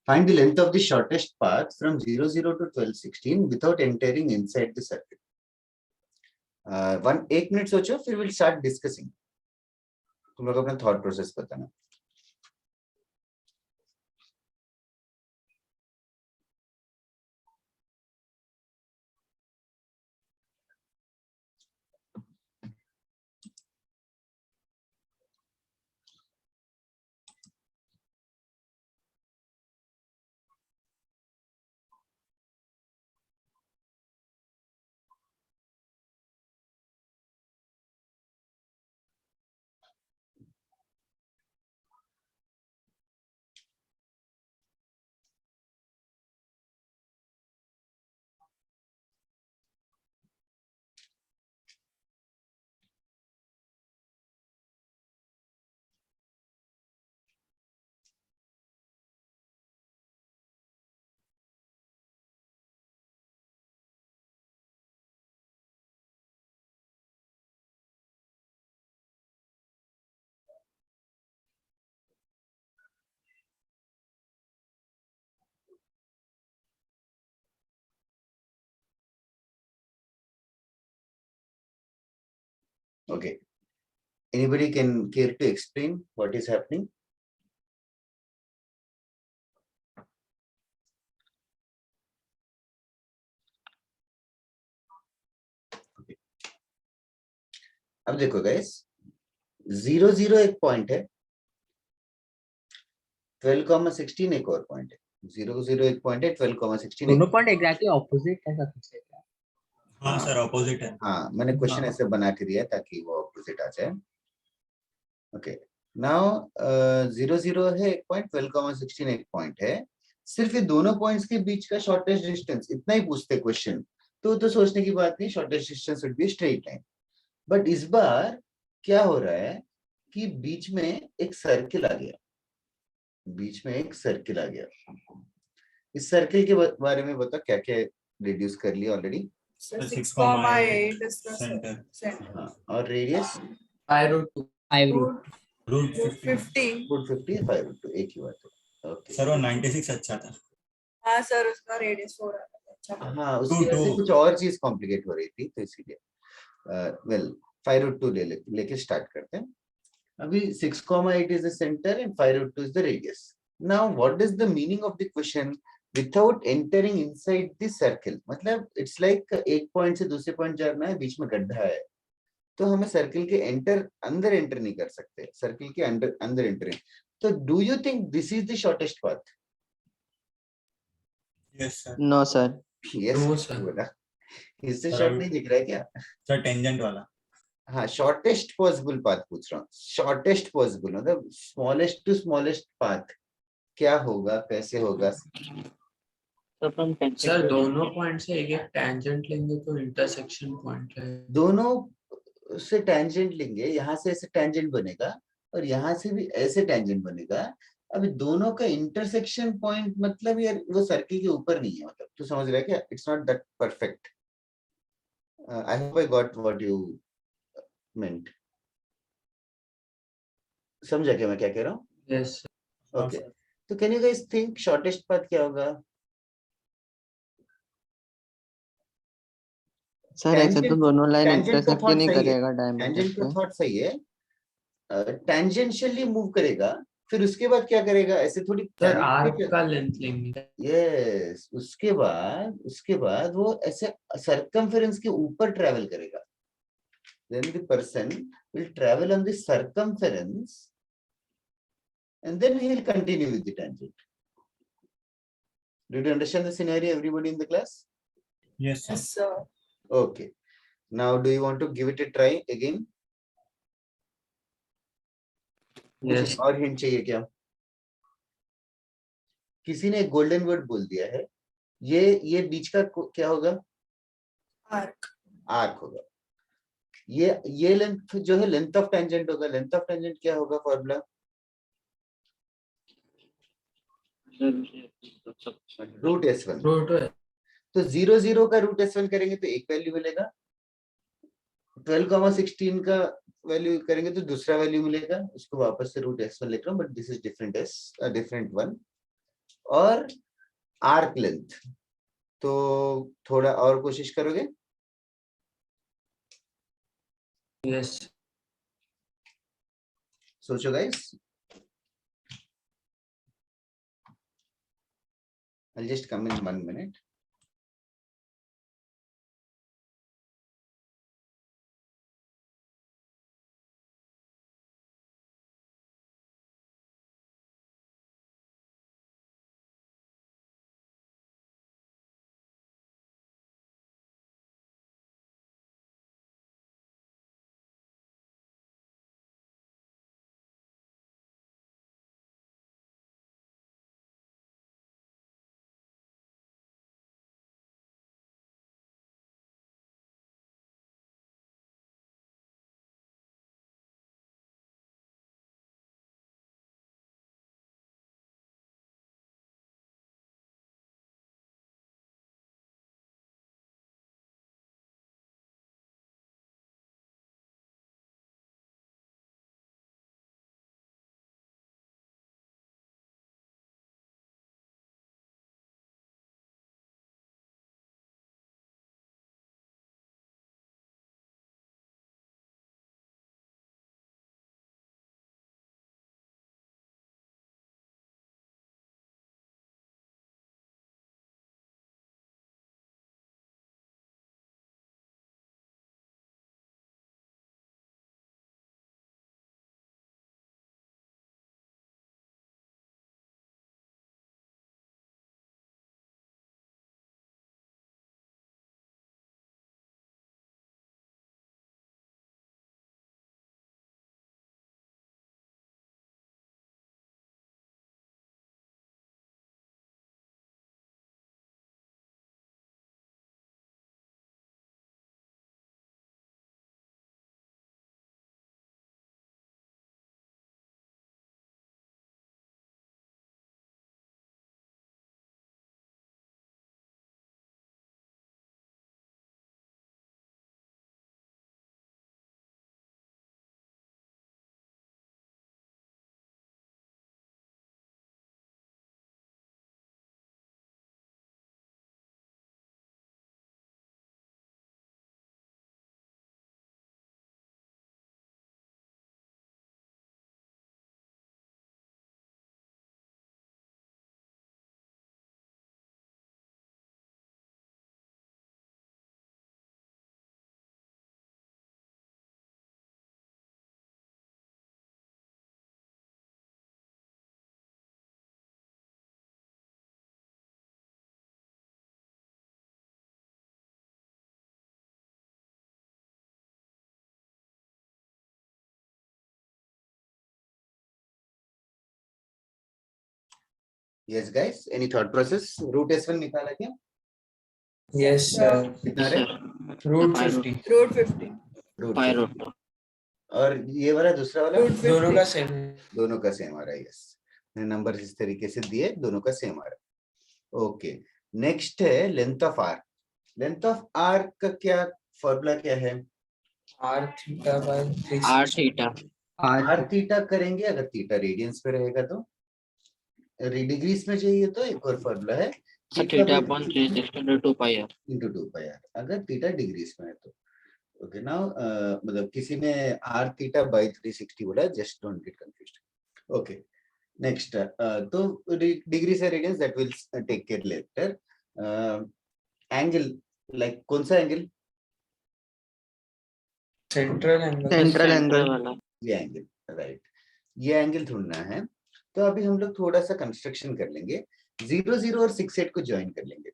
Find the length of the shortest path from 0, 0 to 12, 16 without entering inside the circle. 1 minute सोचो, फिर we'll start discussing. तुम लोग अपना thought process बताना. Okay. Anybody can care to explain what is happening? Okay. अब देखो guys, 0, 0 एक point है, 12,16 एक और पॉइंट है. 0, 0 एक पॉइंट है, 12,16 दोनों पॉइंट एग्जैक्टली ऑपोजिट ऐसा कुछ है क्या? हाँ सर ऑपोजिट है. हाँ, मैंने क्वेश्चन हाँ. ऐसे बना के दिया ताकि वो ऑपोजिट आ जाए. ओके. नाउ 0, 0 है एक पॉइंट, 12,16 एक पॉइंट है. सिर्फ ये दोनों पॉइंट्स के बीच का शॉर्टेस्ट डिस्टेंस इतना ही पूछते क्वेश्चन, तो सोचने की बात नहीं. Shortest distance would be straight line. But इस बार क्या हो रहा है कि बीच में एक सर्किल आ गया. बीच में एक सर्किल आ गया. इस सर्किल के बारे में बता, क्या क्या रिड्यूस कर लिया already. 6,8 is the Center. center. हाँ, और रेडियस रूट 50. रूट 50 5√2 एक ही बात है. ओके सर वो 96 अच्छा था. हाँ सर, उसका रेडियस हो रहा है. अच्छा. हाँ, उसकी वजह से कुछ और चीज कॉम्प्लिकेट हो रही थी, तो इसीलिए वेल 5√2 लेके स्टार्ट करते हैं. अभी 6,8 is the center and 5√2 is the radius. Now what is the meaning of the question without entering inside the circle? मतलब it's like एक पॉइंट से दूसरे पॉइंट जाना है, बीच में गड्ढा है, तो हमें सर्किल के अंदर एंटर नहीं कर सकते. सर्किल के अंदर एंटर. तो do you think this is the shortest path? Yes sir. No sir. Yes No, sir. बोला. इससे शॉर्ट नहीं दिख रहा है क्या? सर टेंजेंट वाला. हाँ, शॉर्टेस्ट पॉसिबल पाथ पूछ रहा हूँ. शॉर्टेस्ट पॉसिबल मतलब स्मॉलेस्ट टू स्मॉलेस्ट पाथ क्या होगा, कैसे होगा? So from सर दोनों पॉइंट से एक एक टेंजेंट लेंगे तो इंटरसेक्शन पॉइंट है. दोनों से टेंजेंट लेंगे, यहाँ से ऐसे टेंजेंट बनेगा और यहाँ से भी ऐसे टेंजेंट बनेगा. अभी दोनों का इंटरसेक्शन पॉइंट मतलब यार वो सर्किल के ऊपर नहीं है. मतलब तू समझ रहा है क्या? It's not that perfect. I hope I got what you meant. समझा क्या मैं क्या कह रहा हूँ? यस. ओके. तो can you guys think shortest path क्या होगा? सर ऐसे तो दोनों लाइन टेंजेंट का इंटरसेक्ट थॉट नहीं सही है. करेगा टेंजेंट डायमीटर का पे. थॉट सही है. टेंजेंशियली मूव करेगा, फिर उसके बाद क्या करेगा? ऐसे थोड़ी सर आर्क का लेंथ लेंगे. यस. उसके बाद वो ऐसे सर्कमफेरेंस के ऊपर ट्रेवल करेगा. Then the person will travel on the circumference and then he will continue with the tangent. Did you understand the scenario, everybody in the class? Yes sir. Yes, sir. Okay. Now do you want to give it a try again? Yes. और hint चाहिए क्या? किसी ने एक golden word बोल दिया है, ये बीच का क्या होगा? आर्क। आर्क होगा। ये लेंथ जो है लेंथ ऑफ टेंजेंट होगा। लेंथ ऑफ टेंजेंट क्या होगा फॉर्मूला? Root S1। तो 0 0 का रूट S1 करेंगे तो एक वैल्यू मिलेगा, 12,16 का वैल्यू करेंगे तो दूसरा वैल्यू मिलेगा। उसको वापस से रूट S1 लिख रहा हूँ, but this is different one. और आर्क लेंथ, तो थोड़ा और कोशिश करोगे? यस। सोचो guys, I'll just come in 1 minute. Yes guys, any thought process? Root S1 निकाला क्या? Yes sir. कितना रहे? रूट 50। रूट 50। रूट 5 50। root 2. और ये वाला दूसरा वाला रूट दोनों 50। का सेम। दोनों का सेम आ रहा है। यस, नंबर इस तरीके से दिए, दोनों का सेम आ रहा है। ओके, नेक्स्ट है length of arc. Length of arc का क्या फॉर्मूला क्या है? R theta by 360। R theta. R theta करेंगे, अगर थीटा रेडियंस पे रहेगा तो, डिग्रीज में चाहिए तो एक और फॉर्मूला है So theta upon 3 is extended to pi r. into 2 pi r, अगर थीटा डिग्रीज में है तो। ओके नाउ मतलब किसी ने r थीटा बाय 360 बोला, just don't get confused. Okay next, तो डिग्री से radians that will take care later. Angle, like कौन सा angle? Central angle. Central Central angle. वाला. ये एंगल, राइट, ये एंगल ढूंढना है। तो अभी हम लोग थोड़ा सा कंस्ट्रक्शन कर लेंगे। 0 0 और 6 8 को ज्वाइन कर लेंगे।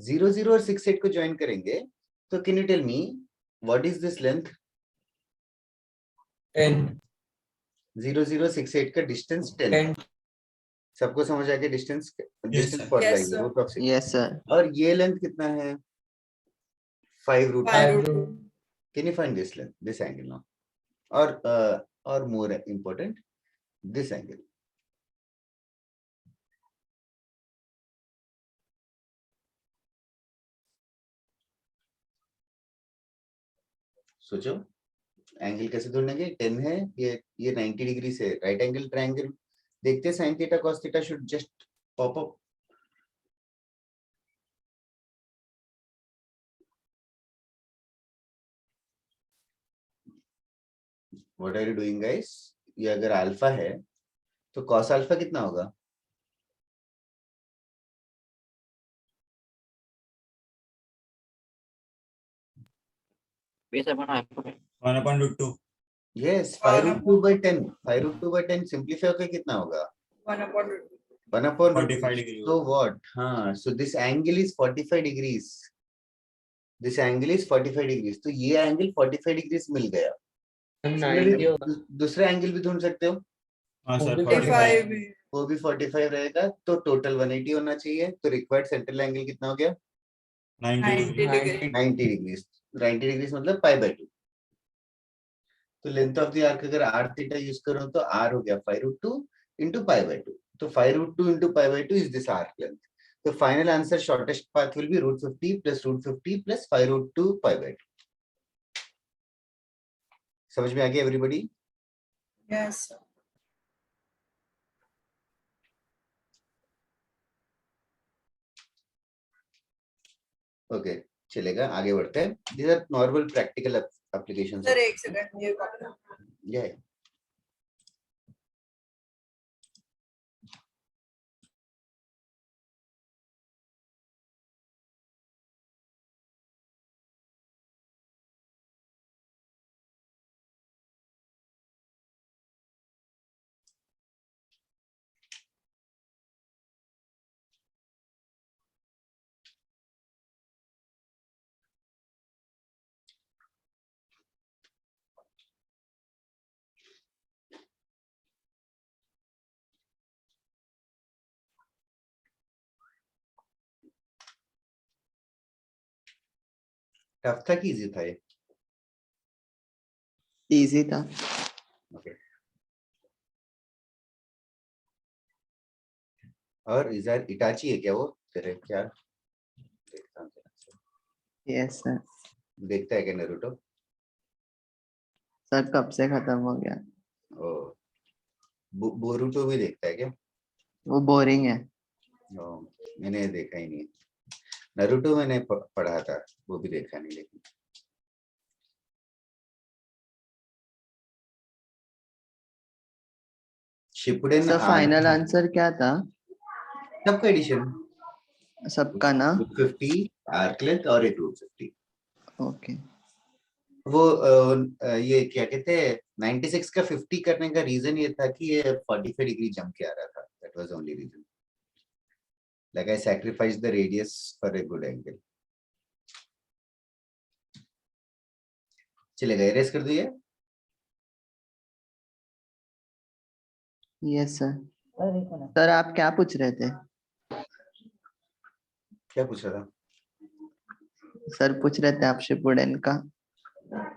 0 0 और 6 8 को ज्वाइन करेंगे तो can you tell me what is this length? 10। 0 0 6 8 का डिस्टेंस 10। सबको समझ आ गया डिस्टेंस डिस्टेंस sir. पढ़ रहा Yes, है वो sir. approximate। Yes sir. और ये लेंथ कितना है 5 root 5 root 2. can you find this length this angle now or more important this angle सोचो एंगल कैसे ढूंढेंगे 10 है ये 90 डिग्री से राइट एंगल ट्रायंगल देखते हैं sin theta cos theta should just pop up what are you doing guys ये अगर अल्फा है तो cos अल्फा कितना होगा base upon hypotenuse. 1/√2. yes 5 root 2 by 10 5 root 2 by 10 simplify होकर कितना होगा 1 upon root 2. 1 upon root 45 2. degree So what हाँ so this angle is 45 degrees this angle is 45 degrees तो ये angle 45 degrees मिल गया 90 होगा। दूसरा एंगल भी ढूंढ सकते हो हाँ सर, 45 45. है. वो भी 45 रहेगा तो टोटल 180 होना चाहिए तो रिक्वायर्ड सेंट्रल एंगल कितना हो गया 90 degree. 90 degree. 90 डिग्रीज 90 डिग्रीज मतलब पाई बाय 2 तो लेंथ ऑफ द आर्क अगर r थीटा यूज करो तो r हो गया 5 root 2 into pi by 2 तो 5 root 2 into pi by 2 is this arc length the final answer shortest path will be root 50 plus root 50 plus 5 root 2 pi by 2 समझ में आ गया everybody Yes, sir. Okay चलेगा आगे बढ़ते हैं these are normal practical applications Sir, एक second ये copy. yeah tough था कि इजी था ये इजी था। ओके और इधर इटाची है क्या वो तेरे क्या देखता हूँ यस सर। देखता है क्या नारुतो सर कब से खत्म हो गया। ओ बोरुतो भी देखता है क्या वो बोरिंग है। ओ, मैंने देखा ही नहीं नारुतो मैंने पढ़ा था वो भी देखा नहीं लेकिन शिपुडेन सर फाइनल आंसर क्या था सबका एडिशन सबका ना। 50 आर्क लेंथ और एक रूट 50 ओके वो ये क्या कहते हैं 96 का 50 करने का रीजन ये था कि ये 45 डिग्री जंप के आ रहा था that was only reason like I sacrificed the radius for a good angle चलेगा एरेज कर दिए यस सर। सर आप क्या पूछ रहे थे। क्या पूछ रहा था सर पूछ रहे थे आप शिपुडेन का।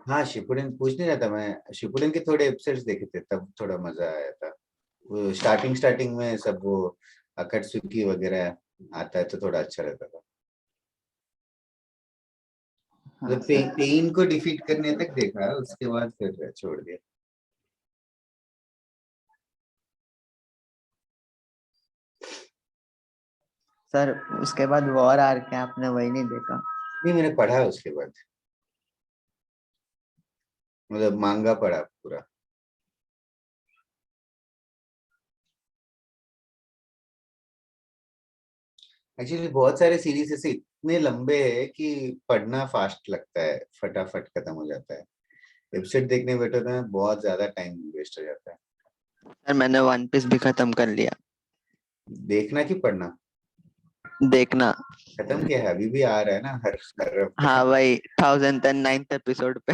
हाँ शिपुडेन पूछ नहीं रहा था मैं शिपुडेन के थोड़े एपिसोड्स देखे थे तब थोड़ा मजा आया था वो स्टार्टिंग में सब वो अकट्सुकी वगैरह आता है तो थोड़ा अच्छा रहता था हाँ, पेन को डिफीट करने तक देखा उसके बाद फिर छोड़ दिया सर उसके बाद वॉर आर के आपने वही नहीं देखा। नहीं मैंने पढ़ा उसके बाद मतलब मांगा पढ़ा पूरा एक्चुअली बहुत सारे सीरीज ऐसे इतने लंबे हैं कि पढ़ना फास्ट लगता है फटाफट खत्म हो जाता है एपिसोड देखने बैठो तो बहुत ज्यादा टाइम वेस्ट हो जाता है सर मैंने वन पीस भी खत्म कर लिया। देखना कि पढ़ना देखना। खत्म किया है अभी भी आ रहा है ना हर हाँ वही 1009th एपिसोड पे।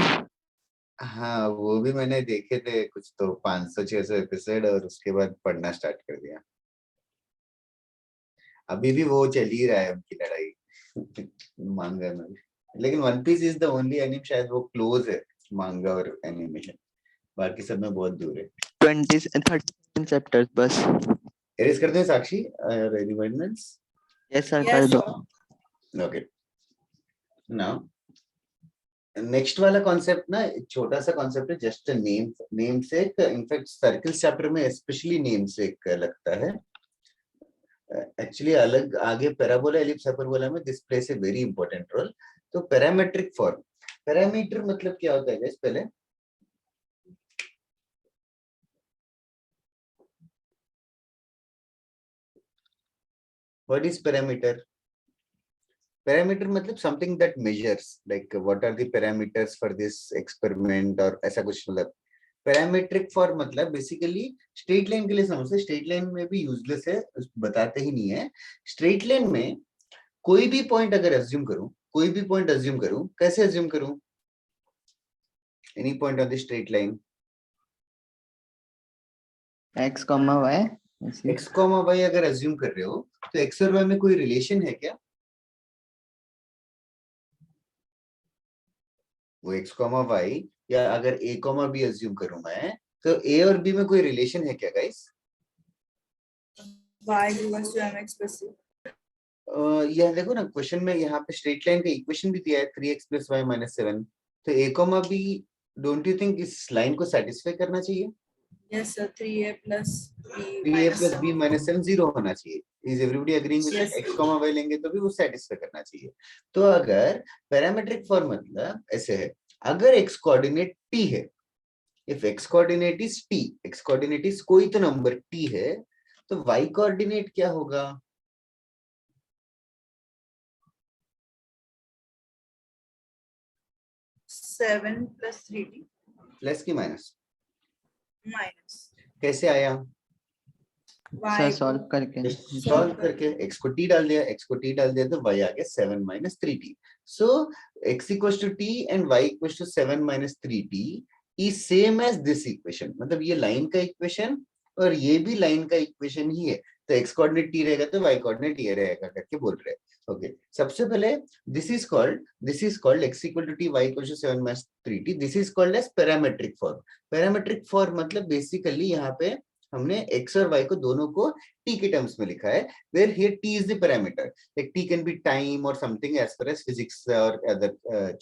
हाँ वो भी मैंने देखे थे कुछ तो 500-600 एपिसोड और उसके बाद पढ़ना स्टार्ट कर दिया अभी भी वो चल ही रहा है उनकी लड़ाई मांगा में, लेकिन one piece is the only anime शायद वो क्लोज है मांगा और एनिमेशन, बाकी सब में बहुत दूर है। 13 चैप्टर्स बस। एरेज करते हैं Sakshi reminders? Yes sir, Yes, कर दो। sir. ओके, नाउ नेक्स्ट वाला कॉन्सेप्ट ना एक छोटा सा कॉन्सेप्ट है, जस्ट नेम, नेम से इनफैक्ट सर्कल्स चैप्टर में स्पेशली नेम से लगता है एक्चुअली अलग। आगे पैराबोला एलिप्स हाइपरबोला में this places a very important role. तो पैरामेट्रिक फॉर्म, पैरामीटर मतलब क्या होता है गाइस? पहले व्हाट इज पैरामीटर? पैरामीटर मतलब something that measures, like what are the parameters for this experiment और ऐसा कुछ। मतलब पैरामेट्रिक फॉर्म मतलब बेसिकली स्ट्रेट लाइन के लिए समझते, स्ट्रेट लाइन में भी यूजलेस है, बताते ही नहीं है। स्ट्रेट लाइन में कोई भी पॉइंट अगर अज्यूम करूं, कोई भी पॉइंट अज्यूम करूं, कैसे अज्यूम करूं? Any point on the straight line, x, y ऐसे। x, y अगर अज्यूम कर रहे हो तो x और y में कोई रिलेशन है क्या? वो x, y या अगर a, b अज्यूम करूं मैं, तो a और b में कोई रिलेशन है क्या guys? Y equals to mx plus c. यह देखो ना क्वेश्चन में यहाँ पे स्ट्रेट लाइन का इक्वेशन भी दिया है 3x + y - 7। तो a, b don't you think इस लाइन को सेटिस्फाई करना चाहिए? Yes, sir. 3a plus b 3a minus + b - 7 0 होना चाहिए। Is everybody agreeing with Yes. x, y लेंगे तो भी वो सेटिस्फाई करना चाहिए। तो अगर पैरामेट्रिक फॉर्म मतलब ऐसे है, अगर x कोऑर्डिनेट t है, if x coordinate is t, x coordinate is कोई तो नंबर t है, तो y कोऑर्डिनेट क्या होगा? seven plus 3d प्लस की माइनस? minus कैसे आया? y सर सॉल्व करके। सॉल्व करके x को t डाल दिया, x को t डाल दिया तो y आ गया 7 - 3t। So x = t and y = 7 - 3t is same as this equation. मतलब ये लाइन का इक्वेशन और ये भी लाइन का इक्वेशन ही है। तो x कोऑर्डिनेट t रहेगा तो y कोऑर्डिनेट ये रहेगा करके बोल रहे हैं। ओके, सबसे पहले this is called x = t, y = 7 - 3t, this is called as parametric form. Parametric form मतलब बेसिकली यहाँ पे हमने x और y को दोनों को t के टर्म्स में लिखा है, where here t is the parameter, like t can be time or something as far as physics or other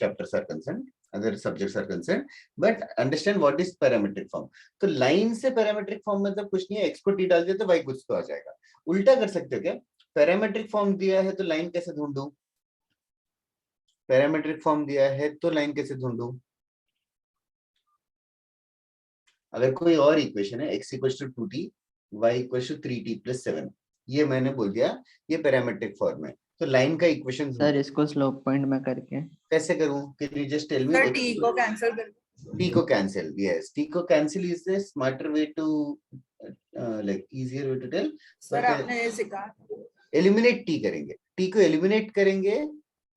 chapters are concerned, other subjects are concerned, but understand what is parametric form। तो line से parametric form मतलब कुछ नहीं है, x को t डाल दिया तो y कुछ तो आ जाएगा। उल्टा कर सकते हो क्या? पैरामेट्रिक फॉर्म दिया है तो लाइन कैसे ढूंढूं? पैरामेट्रिक फॉर्म दिया है तो लाइन कैसे ढूंढूं? अगर कोई और इक्वेशन है x = 2t, y = 3t + 7, ये मैंने बोल दिया ये पैरामेट्रिक फॉर्म है, तो लाइन का इक्वेशन सर इसको स्लोप पॉइंट में करके। कैसे करूं? Can you just tell me? sir t को कैंसिल कर t को कैंसिल, यस, t को cancel is the smarter way to like easier way to tell. Sir आपने ये सीखा। एलिमिनेट t करेंगे, t को एलिमिनेट करेंगे,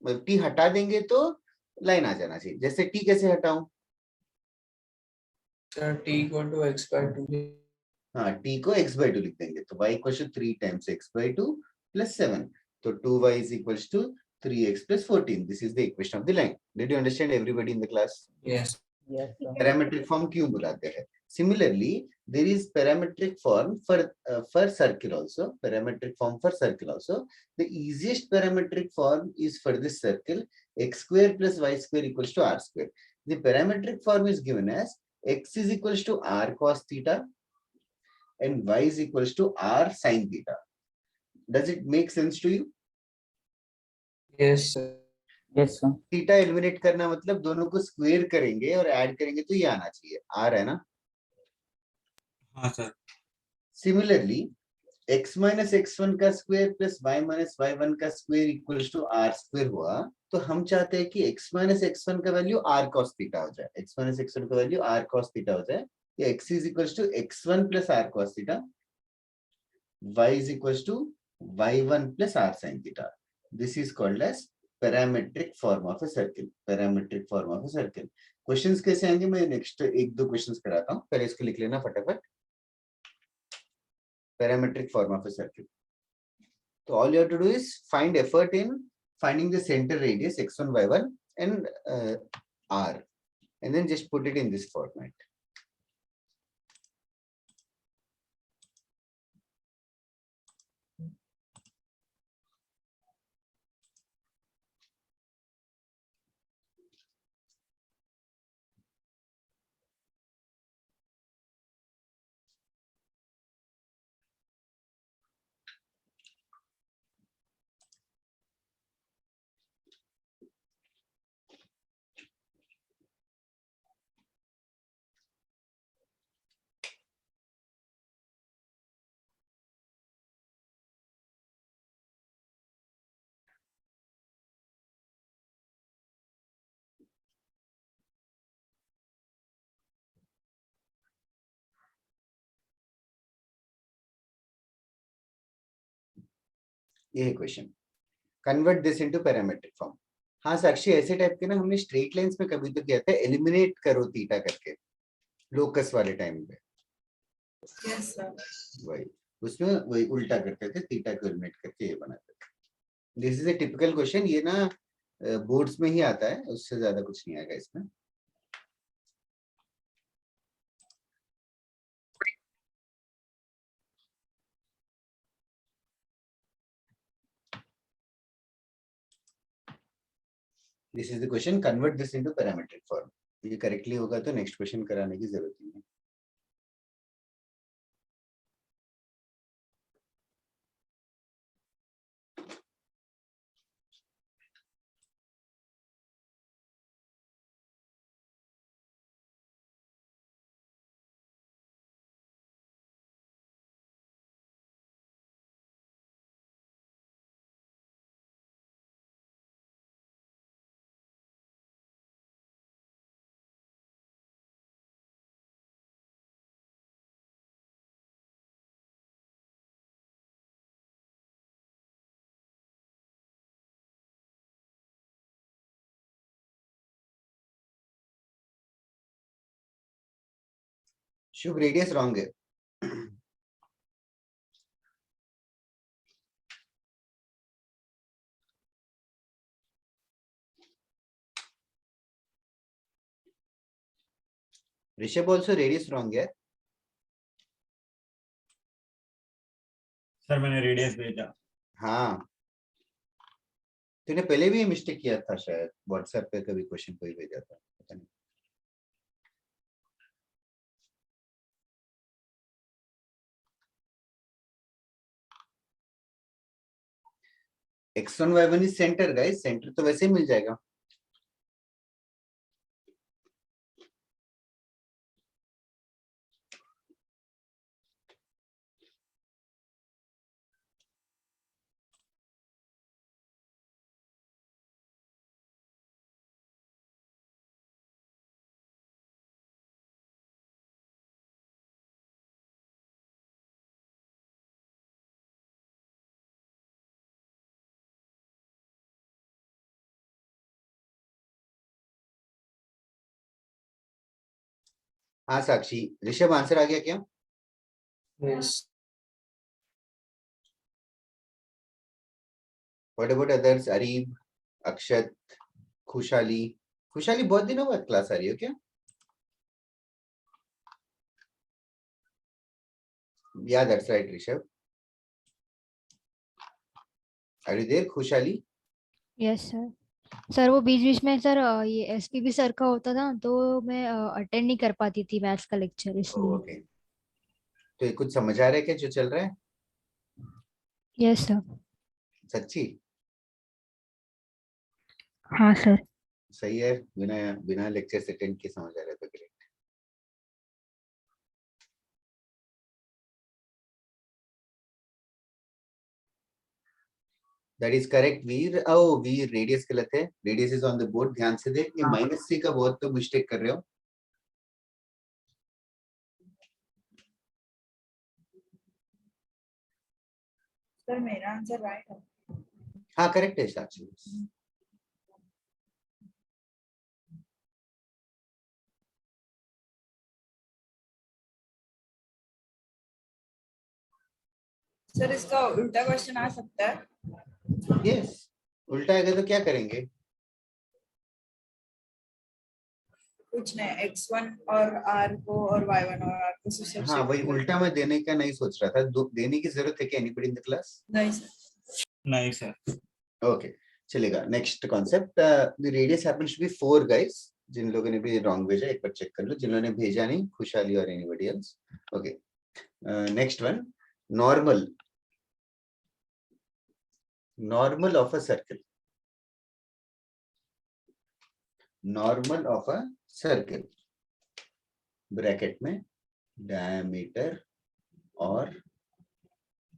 मतलब t हटा देंगे तो लाइन आ जाना चाहिए। जैसे t कैसे हटाऊं? Sir t = x/2। हाँ, t को x/2 लिख देंगे तो y = 3 × x/2 + 7, तो 2y = 3x + 14। This is the equation of the line. Did you understand everybody in the class? Yes. Yes, sir. Parametric form क्यों बुलाते हैं? Similarly, there is parametric form for circle also. Parametric form for circle also. The easiest parametric form is for this circle, x² + y² = r². The parametric form is given as x = r cos theta and y = r sin theta. Does it make sense to you? Yes, sir. Yes, sir. Theta eliminate करना मतलब दोनों को square करेंगे और add करेंगे तो ये आना चाहिए, r है ना? हाँ सर। सिमिलरली x - x1 का स्क्वायर + y - y1 का स्क्वायर = r² हुआ, तो हम चाहते हैं कि x - x1 का वैल्यू r cos थीटा हो जाए, x - x1 का वैल्यू r cos थीटा हो जाए, या x = x1 + r cos theta, y = y1 + r sin theta. This is called as parametric form of a circle. Parametric form of a circle. Questions कैसे आएंगे मैं next 1-2 questions कराता हूं, पहले इसको लिख लेना फटाफट। Parametric form of a circle, So all you have to do is find effort in finding the center radius x1, y1 and r, and then just put it in this format. ये question, convert this into parametric form. हाँ साक्षी, ऐसे type के ना हमने straight lines में कभी तो किया था, एलिमिनेट करो थीटा करके लोकस वाले टाइम पे. Yes, sir. वही उसमें वही उल्टा करते थे, थीटा को एलिमिनेट करके ये बनाते थे. This is a typical question, ये ना बोर्ड्स में ही आता है, उससे ज्यादा कुछ नहीं आएगा इसमें. This is the question, convert this into parametric form. ये करेक्टली होगा तो नेक्स्ट क्वेश्चन कराने की जरूरत नहीं है. शुभ रेडियस रॉन्ग है. ऋषभ ऑल्सो रेडियस रॉन्ग है. सर मैंने रेडियस भेजा. हाँ, तूने पहले भी ये मिस्टेक किया था शायद, व्हाट्सएप पे कभी क्वेश्चन कोई भेजा था, पता नहीं. x1 y1 is centre guys, centre तो वैसे ही मिल जाएगा. हाँ साक्षी, ऋषभ आंसर आ गया क्या? Yes. What about others? Areeb, Akshat, Khushali. Khushali बहुत दिनों बाद क्लास आ रही हो क्या? या that's right Rishabh. Are you there Khushali? Yes sir. Sir वो बीच बीच में सर ये एसपीबी सर का होता था तो मैं अटेंड नहीं कर पाती थी मैथ्स का लेक्चर, इसलिए. ओके, तो ये कुछ समझ आ रहा है क्या जो चल रहा है? Yes sir. सच्ची? हाँ सर. सही है, बिना बिना लेक्चर से अटेंड के समझ आ रहा है तो great. That is correct Veer. ओ वीर, रेडियस गलत है, radius is on the board. ध्यान से देख, ये -3 का बहुत तो मिस्टेक कर रहे हो. Sir, मेरा आंसर राइट है. हाँ करेक्ट है साक्षी. सर इसका उल्टा क्वेश्चन आ सकता है। यस, उल्टा आएगा तो क्या करेंगे? कुछ नहीं, x1 और r को और y1 और r को हाँ substitute वही कर- उल्टा मैं देने का नहीं सोच रहा था, देने की जरूरत है क्या एनीबॉडी इन द क्लास? नहीं सर। नहीं सर। ओके चलेगा। Next concept, the radius happens to be 4 guys. जिन लोगों ने भी रॉन्ग भेजा एक बार चेक कर लो, जिन्होंने भेजा नहीं खुशहाली और anybody else. Okay next one, normal normal of a circle, normal of a circle bracket में डायमीटर और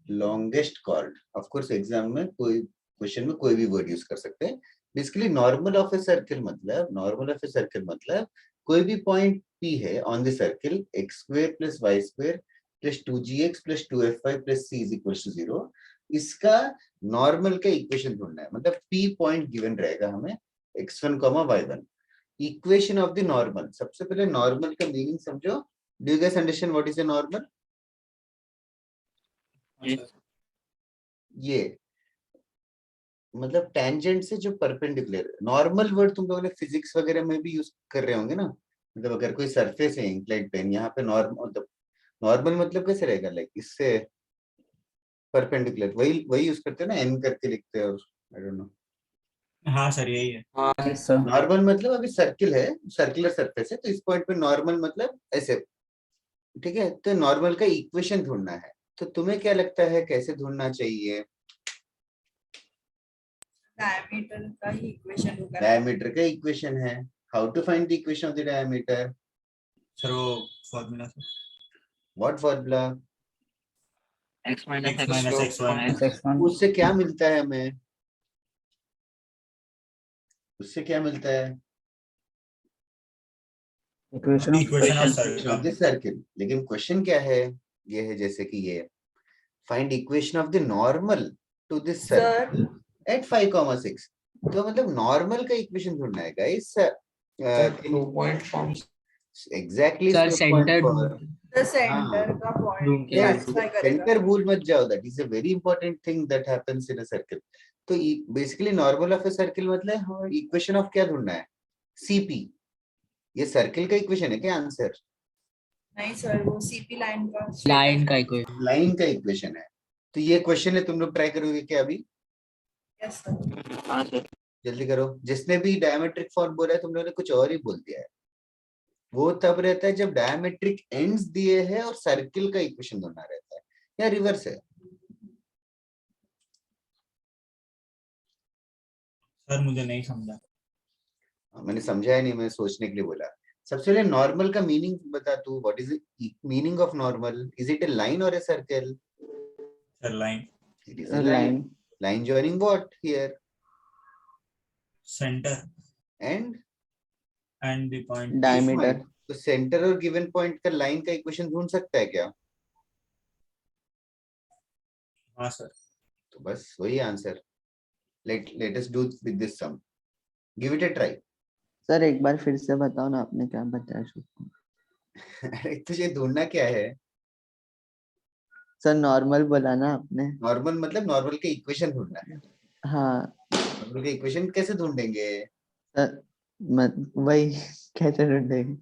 longest chord. Of course exam में कोई क्वेश्चन में कोई भी वर्ड यूज कर सकते हैं। Basically normal of a circle मतलब, नॉर्मल ऑफ ए सर्कल मतलब कोई भी पॉइंट P है on the circle x square plus y square plus 2gx plus 2fy plus c is equal to 0, इसका नॉर्मल का इक्वेशन ढूंढना है। मतलब P पॉइंट गिवन रहेगा हमें x1, y1, equation of the normal. सबसे पहले नॉर्मल का मीनिंग समझो। Do you guys understand what is a normal? ये मतलब टेंजेंट से जो परपेंडिकुलर। नॉर्मल वर्ड तुम लोगों ने फिजिक्स वगैरह में भी यूज कर रहे होंगे ना। मतलब अगर कोई सरफेस है इंक्लाइंड प्लेन, यहाँ पे नॉर्मल, नॉर्मल मतलब कैसे रहेगा? लाइक इससे परपेंडिकुलर, वही वही यूज करते हैं ना, एन करके लिखते हैं। और आई डोंट नो। हाँ सर यही है। हाँ सर। नॉर्मल मतलब अभी सर्किल है, सर्कुलर सरफेस है, तो इस पॉइंट पे नॉर्मल मतलब ऐसे, ठीक है। तो नॉर्मल का इक्वेशन ढूंढना है। तो तुम्हें क्या लगता है कैसे ढूंढना चाहिए? डायमीटर का ही इक्वेशन होगा। डायमीटर का इक्वेशन है। How to find the equation of the diameter? Sir वो formula sir, what formula? x minus x minus x x1 x1 उससे क्या मिलता है हमें? उससे क्या मिलता है? Equation equation of equation of the circle. Circle. लेकिन क्वेश्चन क्या है? ये है जैसे कि ये find equation of the normal to this sir circle at 5,6। तो मतलब नॉर्मल का इक्वेशन ढूंढना है guys. Flow point forms exactly sir centre for, the centre का पॉइंट ढूंढ के yes, satisfy करेगा। सेंटर भूल मत जाओ। That is a very important thing that happens in a circle. तो basically normal of a circle मतलब इक्वेशन ऑफ क्या ढूंढना है? CP। ये सर्किल का इक्वेशन है क्या आंसर? नहीं सर, वो सीपी लाइन का लाइन का इक्वेशन। लाइन का इक्वेशन है। तो ये क्वेश्चन है, तुम लोग ट्राई करोगे क्या अभी? Yes sir. हाँ सर। जल्दी करो। जिसने भी डायमेट्रिक फॉर्म बोला है तुम लोगों ने कुछ और ही बोल दिया है। वो तब रहता है जब डायमेट्रिक एंड्स दिए हैं और सर्किल का इक्वेशन ढूंढना रहता है, या रिवर्स है? सर मुझे नहीं समझा। मैंने समझाया नहीं, मैंने सोचने के लिए बोला। सबसे पहले नॉर्मल का मीनिंग बता तू। What is the meaning of normal? Is it a line और a circle? Sir line. It is a line. Line joining what here? Center and and the point diameter. तो सेंटर और given point का line का equation ढूंढ सकता है क्या? हाँ सर। तो बस वही answer. let us do with this sum. give it a try. Sir एक बार फिर से बताओ ना, आपने क्या बताया शुभ? अरे तुझे ढूंढना क्या है? सर नॉर्मल बोला ना आपने। नॉर्मल मतलब नॉर्मल के इक्वेशन ढूंढना है। हाँ नॉर्मल के इक्वेशन कैसे ढूंढेंगे? सर, वही कैसे ढूंढेंगे?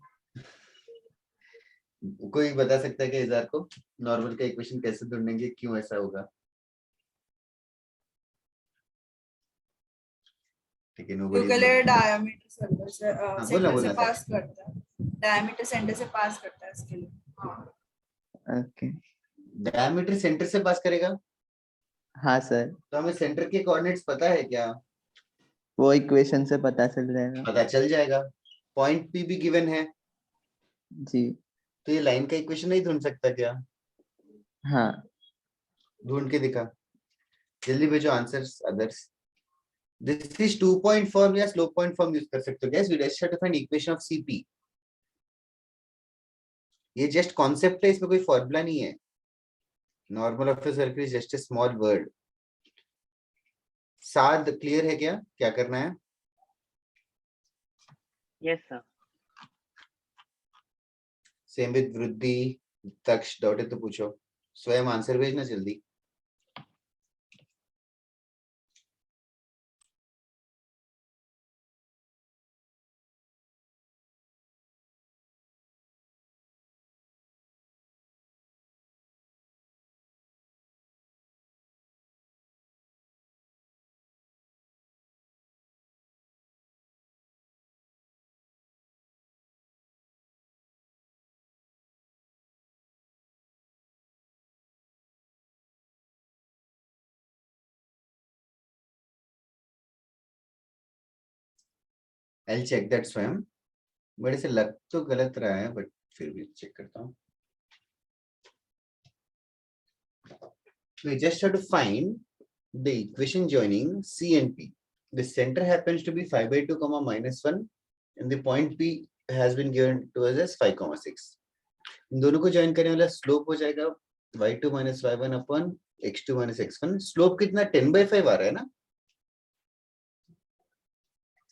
कोई बता सकता है क्या इज़ार को? नॉर्मल का इक्वेशन कैसे ढूंढेंगे, क्यों ऐसा होगा? ठीक है, nobody is क्योंकि knowing. डायमीटर सर्कल से बोला सेंटर से बोला पास सर। करता है। डायमीटर सेंटर से पास करता है इसके लिए। हाँ। ओके। डायमीटर सेंटर से पास करेगा। हाँ सर, तो हमें सेंटर के कोऑर्डिनेट्स पता है क्या? वो इक्वेशन से पता चल जाएगा। पता चल जाएगा। पॉइंट P भी गिवन है, जी तो ये लाइन का इक्वेशन नहीं ढूंढ सकता क्या? हाँ। ढूंढ के दिखा। जल्दी भेजो answers others. This is 2 point form या स्लोप पॉइंट फॉर्म यूज कर सकते हो guys. We just have to find equation of CP। ये जस्ट कॉन्सेप्ट है, इसमें कोई फॉर्मूला नहीं है। Normal of the circle is just a small word. साद क्लियर है क्या, क्या करना है? Yes sir. सेम विद वृद्धि, तक्ष, डाउट है तो पूछो। स्वयं आंसर भेजना जल्दी। I'll check that स्वयं, बट इसे लग तो गलत रहा है, बट फिर भी चेक करता हूँ. We just have to find the equation joining C and P. The center happens to be 5 by 2 comma minus 1 and the point P has been given to us as 5 comma 6. इन दोनों को join करने वाला slope हो जाएगा y2 minus y1 upon x2 minus x1. Slope कितना 10 by 5 आ रहा है ना?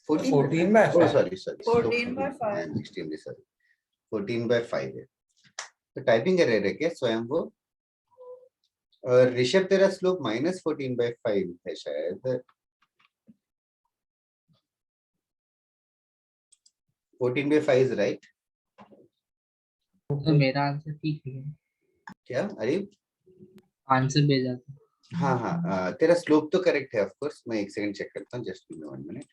14 by 5. Oh, sorry. 14 by 5. I am extremely sorry. 14 by 5 है. तो टाइपिंग एरर है क्या स्वयं वो? और ऋषभ तेरा स्लोप -14/5 है शायद. 14/5 is right. तो मेरा आंसर ठीक है क्या? अरे आंसर भेजा था. हाँ, तेरा स्लोप तो करेक्ट है ऑफ कोर्स. मैं एक सेकंड चेक करता हूँ, जस्ट गिव मी 1 मिनट.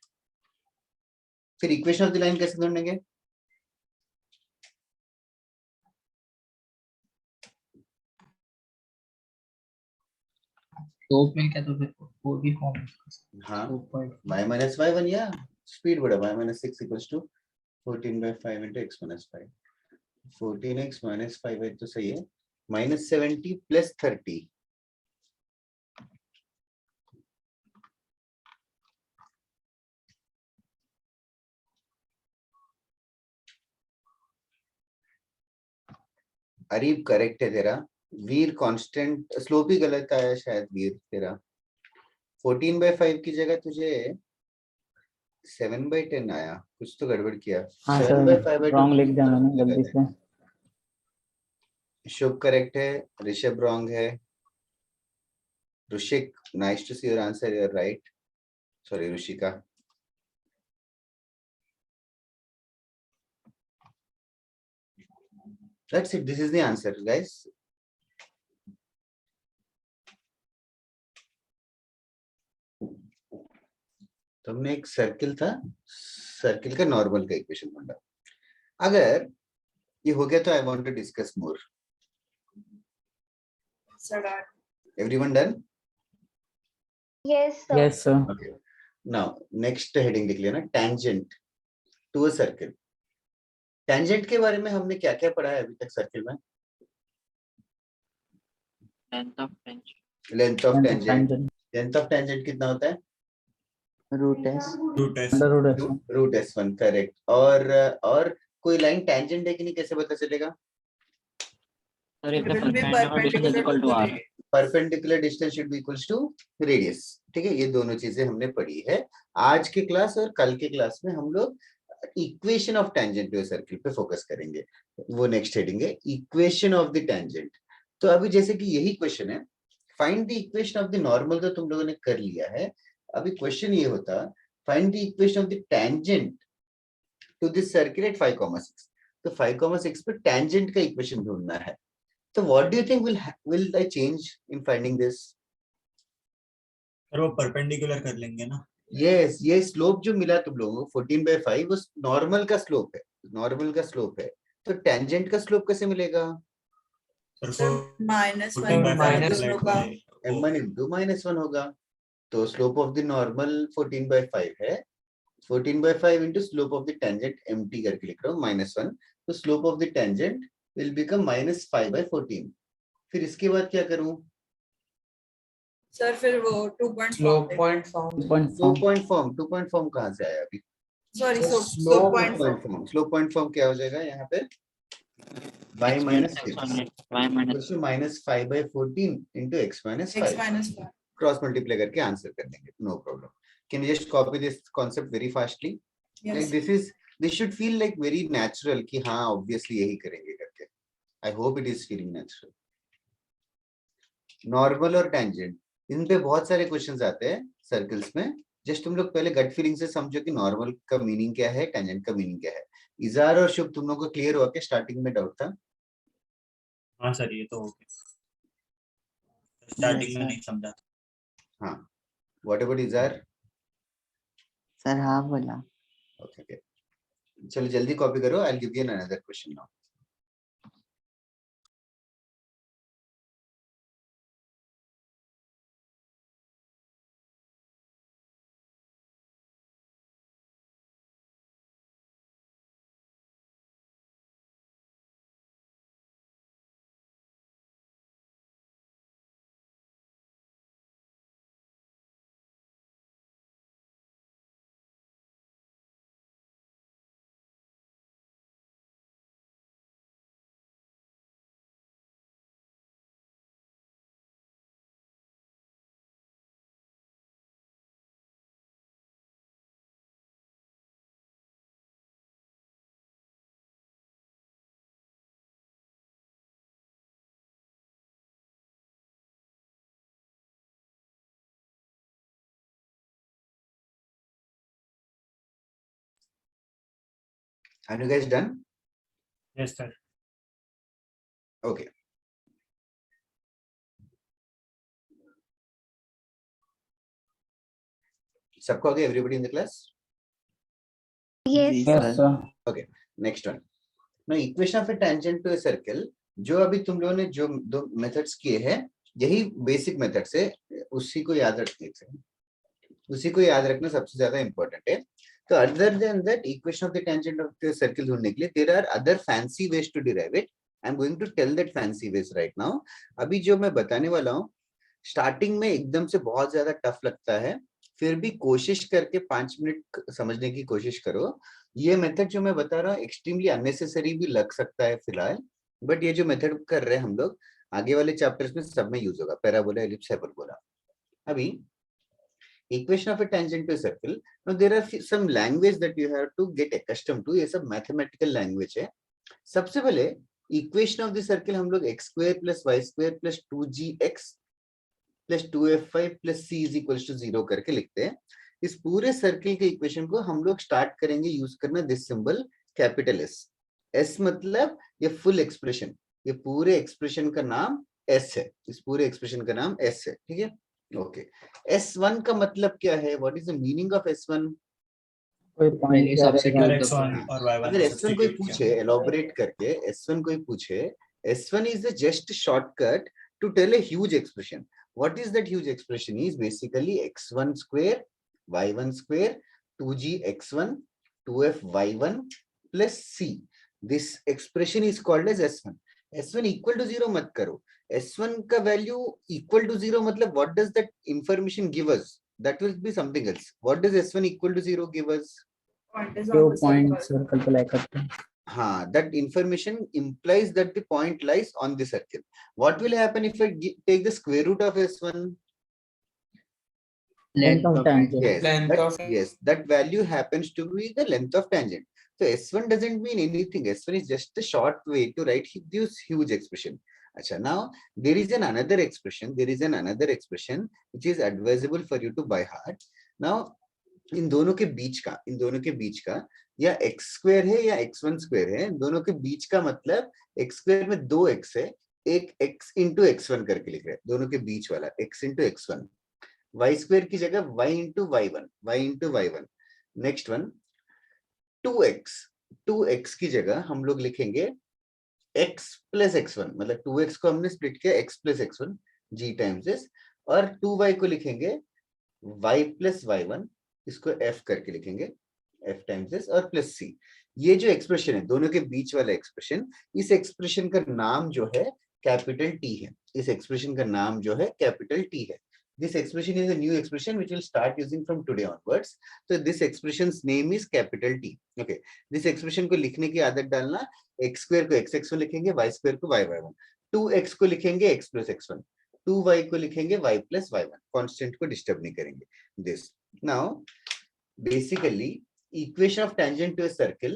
फिर इक्वेशन ऑफ द लाइन कैसे ढूंढेंगे? स्लोप में क्या तो फिर वो भी फॉर्म. हाँ, y minus y1 या स्पीड बढ़ा. y minus 6 equals to 14/5 into x minus 5. 14x minus 5 है तो सही है. -70 plus 30. अरीब करेक्ट है तेरा. वीर कांस्टेंट स्लोप ही गलत आया शायद वीर तेरा. 14/5 की जगह तुझे 7/10 आया. कुछ तो गड़बड़ किया. हाँ 7/5 रॉन्ग लिख दिया मैंने गलती से. शुभ करेक्ट है. ऋषभ रॉन्ग है. Rishik, nice to see your answer. You are right. Sorry Rishika. That's it. This is the answer, guys. तुमने एक सर्किल था, सर्किल का नॉर्मल का इक्वेशन ढूंढा. अगर ये हो गया तो I want to discuss more. Everyone done? Yes, sir. Yes sir. Okay. Now next heading लिख लिया ना, tangent to a circle. tangent के बारे में हमने क्या क्या पढ़ा है अभी तक सर्किल में? Length of tangent. Length of tangent. Length of tangent कितना होता है? Root s. Root s1 correct. और कोई लाइन टेंजेंट है कि नहीं, कैसे पता चलेगा? Sir, if the It will be perpendicular distance is equal to r. Perpendicular distance should be equals to radius. ठीक है, ये दोनों चीजें हमने पढ़ी है आज के क्लास और कल के क्लास में. हम लोग equation of tangent to a circle पे फोकस करेंगे. वो नेक्स्ट हेडिंग है, इक्वेशन ऑफ द टेंजेंट. तो अभी जैसे कि यही क्वेश्चन है, find the equation of the normal, तो तुम लोगों ने कर लिया है. अभी क्वेश्चन ये होता, find the equation of the tangent to this circle at 5,6. तो 5,6 पे टेंजेंट का इक्वेशन ढूंढना है. तो what do you think will I change in finding this? Sir वो परपेंडिकुलर कर लेंगे ना. यस, ये स्लोप जो मिला तुम लोगों को 14/5 वो नॉर्मल का स्लोप है. नॉर्मल का स्लोप है, तो टेंजेंट का स्लोप कैसे मिलेगा? m1 into -1 होगा. तो स्लोप ऑफ द नॉर्मल 14/5 है. 14/5 into slope of the tangent mt करके लिख रहा हूँ -1. तो slope of the tangent will become -5/14. फिर इसके बाद क्या करूं? सर फिर वो 2 पॉइंट फॉर्म. 2 पॉइंट फॉर्म कहाँ से आया अभी? Sorry slope point form. Slope point form क्या हो जाएगा यहाँ पे? y minus 6 y minus -5/14 into x minus x 5. minus 5. Cross multiply करके आंसर कर देंगे. No problem. Can you just copy this concept very fastly? Yes. Like this should feel like very natural कि हाँ obviously यही करेंगे करके. I hope it is feeling natural. Normal और tangent, इन पे बहुत सारे क्वेश्चंस आते हैं सर्कल्स में. जस्ट तुम लोग पहले गट फीलिंग से समझो कि नॉर्मल का मीनिंग क्या है, टेंजेंट का मीनिंग क्या है. इजार और शुभ, तुम लोगों को क्लियर हुआ कि स्टार्टिंग में डाउट था? हाँ सर, ये तो हो गया. स्टार्टिंग में नहीं समझा. हाँ, व्हाट अबाउट इजार? सर हाँ बोला. ओके, चलो जल्दी कॉपी करो. आई will give you another question now. Are you guys done? Yes, sir. Okay. सबको आ गया? Everybody in the class? Yes, Yes, sir. Okay. Next one. Now equation of a tangent to a circle. जो अभी तुम लोगों ने जो दो methods किए हैं, यही बेसिक मेथड्स है, उसी को याद रखने से, उसी को याद रखना सबसे ज्यादा इंपॉर्टेंट है. तो other than that equation of the tangent of the circle ढूंढने के लिए there are other fancy ways to derive it. I am going to tell that fancy ways right now. अभी जो मैं बताने वाला हूँ, स्टार्टिंग में एकदम से बहुत ज्यादा टफ लगता है, फिर भी कोशिश करके 5 मिनट समझने की कोशिश करो. ये मेथड जो मैं बता रहा हूँ एक्सट्रीमली अननेसेसरी भी लग सकता है फिलहाल, बट ये जो मेथड कर रहे हैं हम लोग आगे वाले चैप्टर्स में सब में यूज होगा. Parabola, ellipse, hyperbola. अभी equation of a tangent to a circle. Now there are some language that you have to get accustomed to. ये सब mathematical language है. सबसे पहले equation of the circle हम लोग x square plus y square plus 2gx plus 2f5 plus c is equals to 0 करके लिखते हैं. इस पूरे सर्किल के इक्वेशन को हम लोग स्टार्ट करेंगे यूज करना this symbol capital S. S मतलब ये फुल एक्सप्रेशन, ये पूरे एक्सप्रेशन का नाम एस है. इस पूरे एक्सप्रेशन का नाम एस है. ठीक है, ओके. S1 का मतलब क्या है? What is the meaning of S1? कोई point Value substitute the x1 point. और y1 अगर S1 कोई सब्स्टिट्यूट पूछे, एलोबरेट करके S1 कोई पूछे, S1 is the just shortcut to tell a huge expression. What is that huge expression? Is basically x1 square, y1 square, 2g x1, 2f y1 plus c. This expression is called as S1. S1 equal to 0 मत करो. S1 का value equal to 0 मतलब what does that information give us? That will be something else. What does S1 equal to 0 give us? Point is जो on the point circle. Circle पे लाई करते हैं. हाँ, that information implies that the point lies on the circle. What will happen if I take the square root of S1? Length of tangent. Yes, that value happens to be the length of tangent. So S1 doesn't mean anything. S1 is just a short way to write this huge expression. Achha, now there is another expression. There is another expression which is advisable for you to by heart. Now इन दोनों के बीच का या x square है या x1 square है, इन दोनों के बीच का मतलब x स्क्वायर में 2x है, एक x इंटू x1 करके लिख रहे हैं. दोनों के बीच वाला x into x1. y square की जगह y into y1. Next one 2x की जगह हम लोग लिखेंगे x प्लस x1, मतलब 2x को हमने स्प्लिट किया x plus x1 g times s, और 2y को लिखेंगे y प्लस y1, इसको f करके लिखेंगे f टाइम्स s और प्लस c. ये जो एक्सप्रेशन है दोनों के बीच वाला एक्सप्रेशन, इस एक्सप्रेशन का नाम जो है कैपिटल T है. इस एक्सप्रेशन का नाम जो है कैपिटल T है. This expression is a new expression which will start using from today onwards. So this expression's name is capital T. Okay. This expression को लिखने की आदत डालना. X square को x1 लिखेंगे, y square को y1. 2x को लिखेंगे x plus x1. 2y को लिखेंगे y plus y1. Constant को disturb नहीं करेंगे. This. Now, basically, equation of tangent to a circle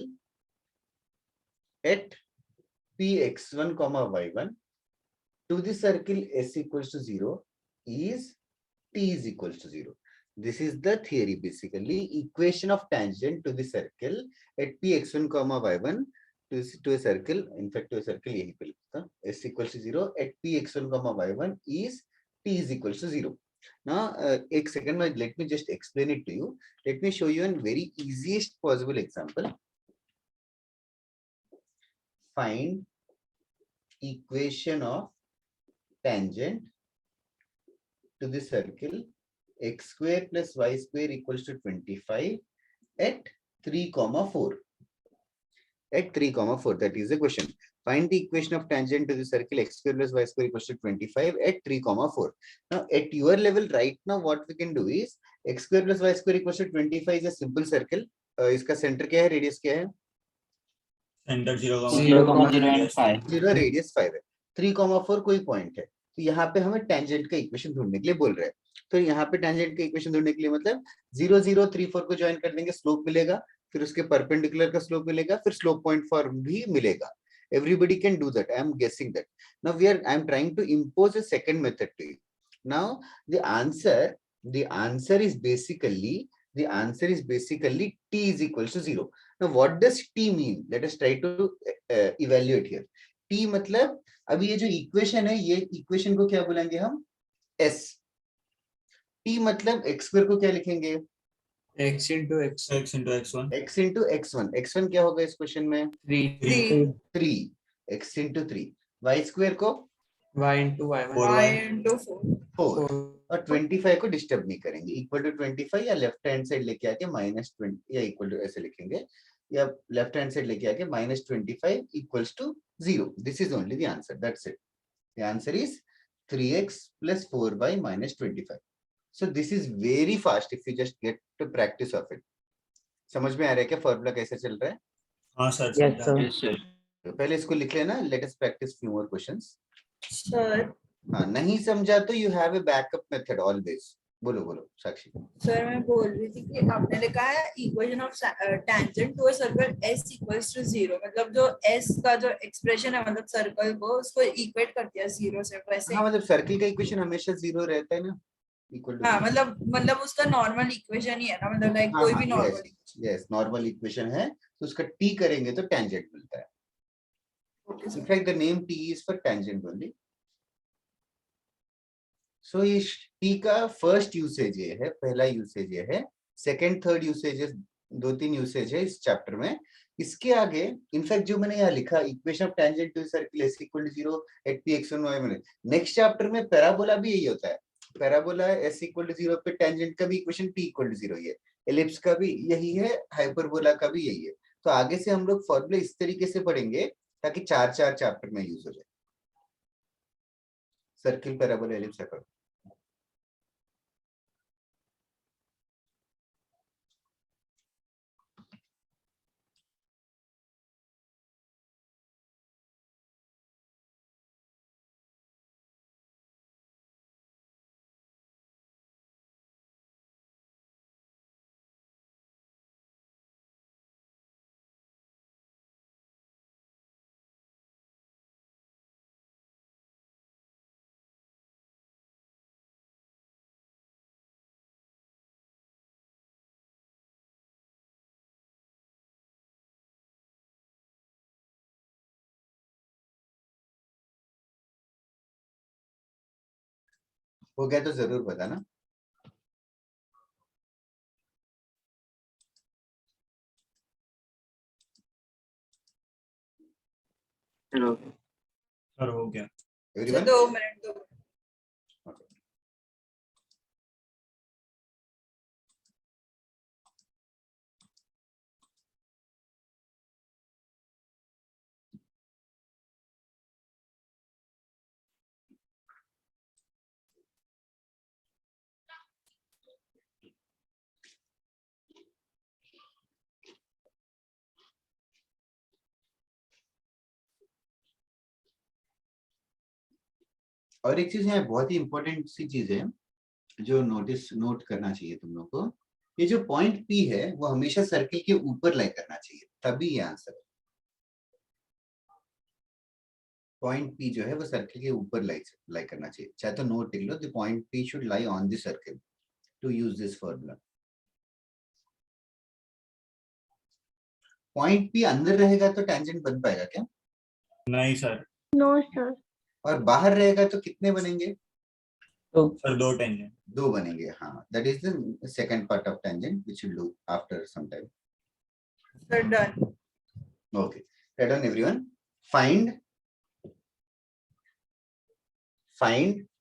at px1, y1 to the circle s equals to 0 is t is equals to 0. This is the theory basically. Equation of tangent to the circle at px1, y1 to a circle. In fact, to a circle यही पे लिखता हूँ. S equals to 0 at px1, y1 is t is equals to 0. Now, एक second, let me just explain it to you. Let me show you a very easiest possible example. Find equation of tangent to the circle x square plus y square equals to 25 at 3, 4. At 3, 4, that is the question. Find the equation of tangent to the circle x square plus y square equals to 25 at 3, 4. Now, at your level right now, what we can do is x square plus y square equals to 25 is a simple circle. इसका center क्या है, radius क्या है? Center 0, 0, radius 5 है. 3, 4 कोई point है. तो यहाँ पे हमें tangent का इक्वेशन ढूंढने के लिए बोल रहे हैं. तो यहाँ पे tangent का इक्वेशन ढूंढने के लिए मतलब 0, 0, 3, 4 को ज्वाइन कर देंगे, स्लोप मिलेगा, फिर उसके परपेंडिकुलर का स्लोप मिलेगा, फिर स्लोप पॉइंट फॉर्म भी मिलेगा. Everybody can do that. I am guessing that. Now I am trying to impose a second method to you. Now the answer is basically t is equals to 0. Now what does t mean? Let us try to evaluate here. t मतलब अभी ये जो equation है, ये equation को क्या बोलेंगे हम? s. t मतलब x स्क्वायर को क्या लिखेंगे? x into x x into x1 x into x1. x1 क्या होगा इस क्वेश्चन में? 3 3. x into 3. y स्क्वायर को y into y1 y into 4. 4. और 25 को डिस्टर्ब नहीं करेंगे. इक्वल टू 25 या लेफ्ट हैंड साइड लेके आके -20 या इक्वल टू ऐसे लिखेंगे, या लेफ्ट हैंड साइड लेके आके -25 equals to 0. This is only the answer. That's it. The answer is 3x plus 4y minus 25. So this is very fast if you just get to practice of it. समझ में आ रहा है क्या formula कैसे चल रहा है? हाँ sir Yes, sir. Yes, sir. तो पहले इसको लिख लेना. Let us practice few more questions. Sir हाँ, नहीं समझा तो you have a backup method always. बोलो बोलो साक्षी. सर मैं बोल रही थी कि आपने लिखा है equation of tangent to a circle s equals to 0, मतलब जो s का जो एक्सप्रेशन है, मतलब सर्कल को उसको इक्वेट कर दिया 0 से. वैसे हाँ मतलब सर्किल का इक्वेशन हमेशा 0 रहता है ना, इक्वल टू. हाँ, मतलब उसका नॉर्मल इक्वेशन ही है ना, मतलब लाइक कोई भी नॉर्मल. यस नॉर्मल इक्वेशन है, तो उसका t करेंगे तो टेंजेंट मिलता है. Okay In fact, the name t is for tangent only. So इस t का फर्स्ट यूसेज ये है, पहला यूसेज ये है. सेकंड थर्ड यूसेजेस 2-3 यूसेज है इस चैप्टर में. इसके आगे इनफैक्ट जो मैंने यहाँ लिखा equation of tangent to circle s equal to 0 at p x1 y मैंने नेक्स्ट चैप्टर में पैराबोला भी यही होता है. पैराबोला s इक्वल टू 0 पे टेंजेंट का भी इक्वेशन t इक्वल टू 0 ही है. एलिप्स का भी यही है, हाइपरबोला का भी यही है. तो आगे से हम लोग फॉर्मूला इस तरीके से पढ़ेंगे ताकि 4 चैप्टर में यूज हो जाए. Circle, parabola, ellipse, hyperbola. हो गया तो जरूर बताना. Hello. सर हो गया. Everyone 2 minute. और एक चीज है, बहुत ही इंपॉर्टेंट सी चीज है जो नोट करना चाहिए तुम लोग को. ये जो पॉइंट P है वो हमेशा सर्किल के ऊपर लाई करना चाहिए, तभी ये आंसर है. पॉइंट P जो है वो सर्किल के ऊपर लाई करना चाहिए. चाहे तो नोट लिख लो, the point P should lie on the circle to use this formula. Point P अंदर रहेगा तो टेंजेंट बन पाएगा क्या? नहीं सर. No sir. और बाहर रहेगा तो कितने बनेंगे? तो सर 2 टेंजेंट. 2 बनेंगे. हाँ, that is the second part of tangent which will do after some time. Sir done. Okay, right on everyone. Find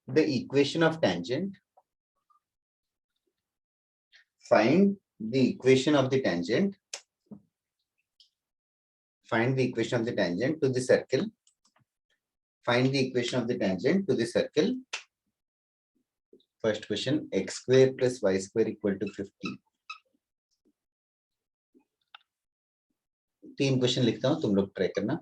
the equation of tangent. Find the equation of the tangent. Find the equation of the tangent to the circle. Find the equation of the tangent to the circle. First question, x square plus y square equal to 50. 3 question लिखता हूं, तुम लोग try करना.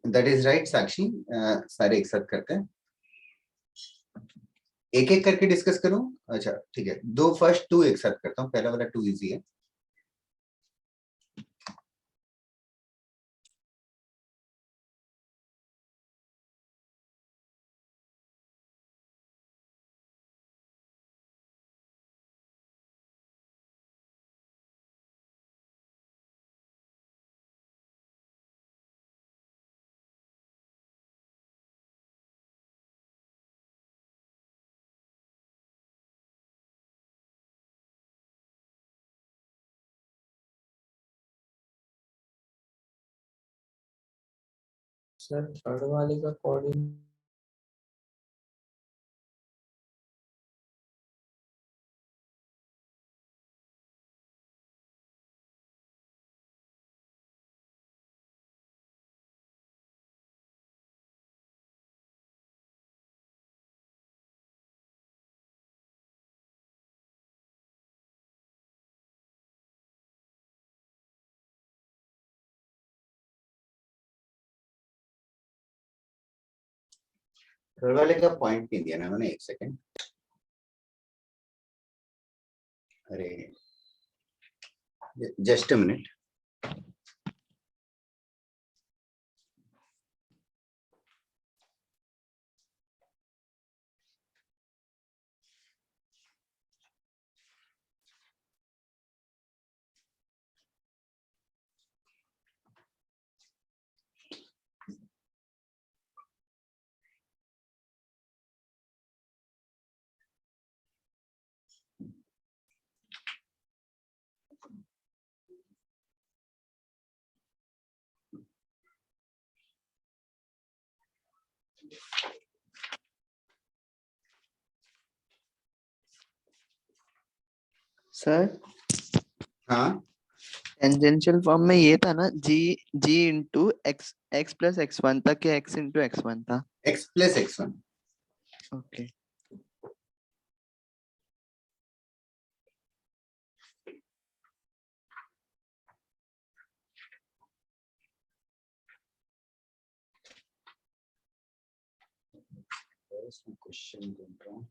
That is right साक्षी। सारे एक साथ करते हैं, एक एक करके डिस्कस करूं? अच्छा ठीक है, दो फर्स्ट टू एक साथ करता हूं, पहला वाला टू इजी है। सर थर्ड वाले का कोऑर्डिनेट थर्ड वाले का पॉइंट नहीं दिया ना मैंने, एक सेकेंड। अरे जस्ट अ मिनट। सर हाँ टेंजेंशियल फॉर्म में ये था ना, जी इंटू एक्स प्लस x1 था, क्या x इंटू x1 था? x plus x1। Okay question ढूंढ रहा हूँ।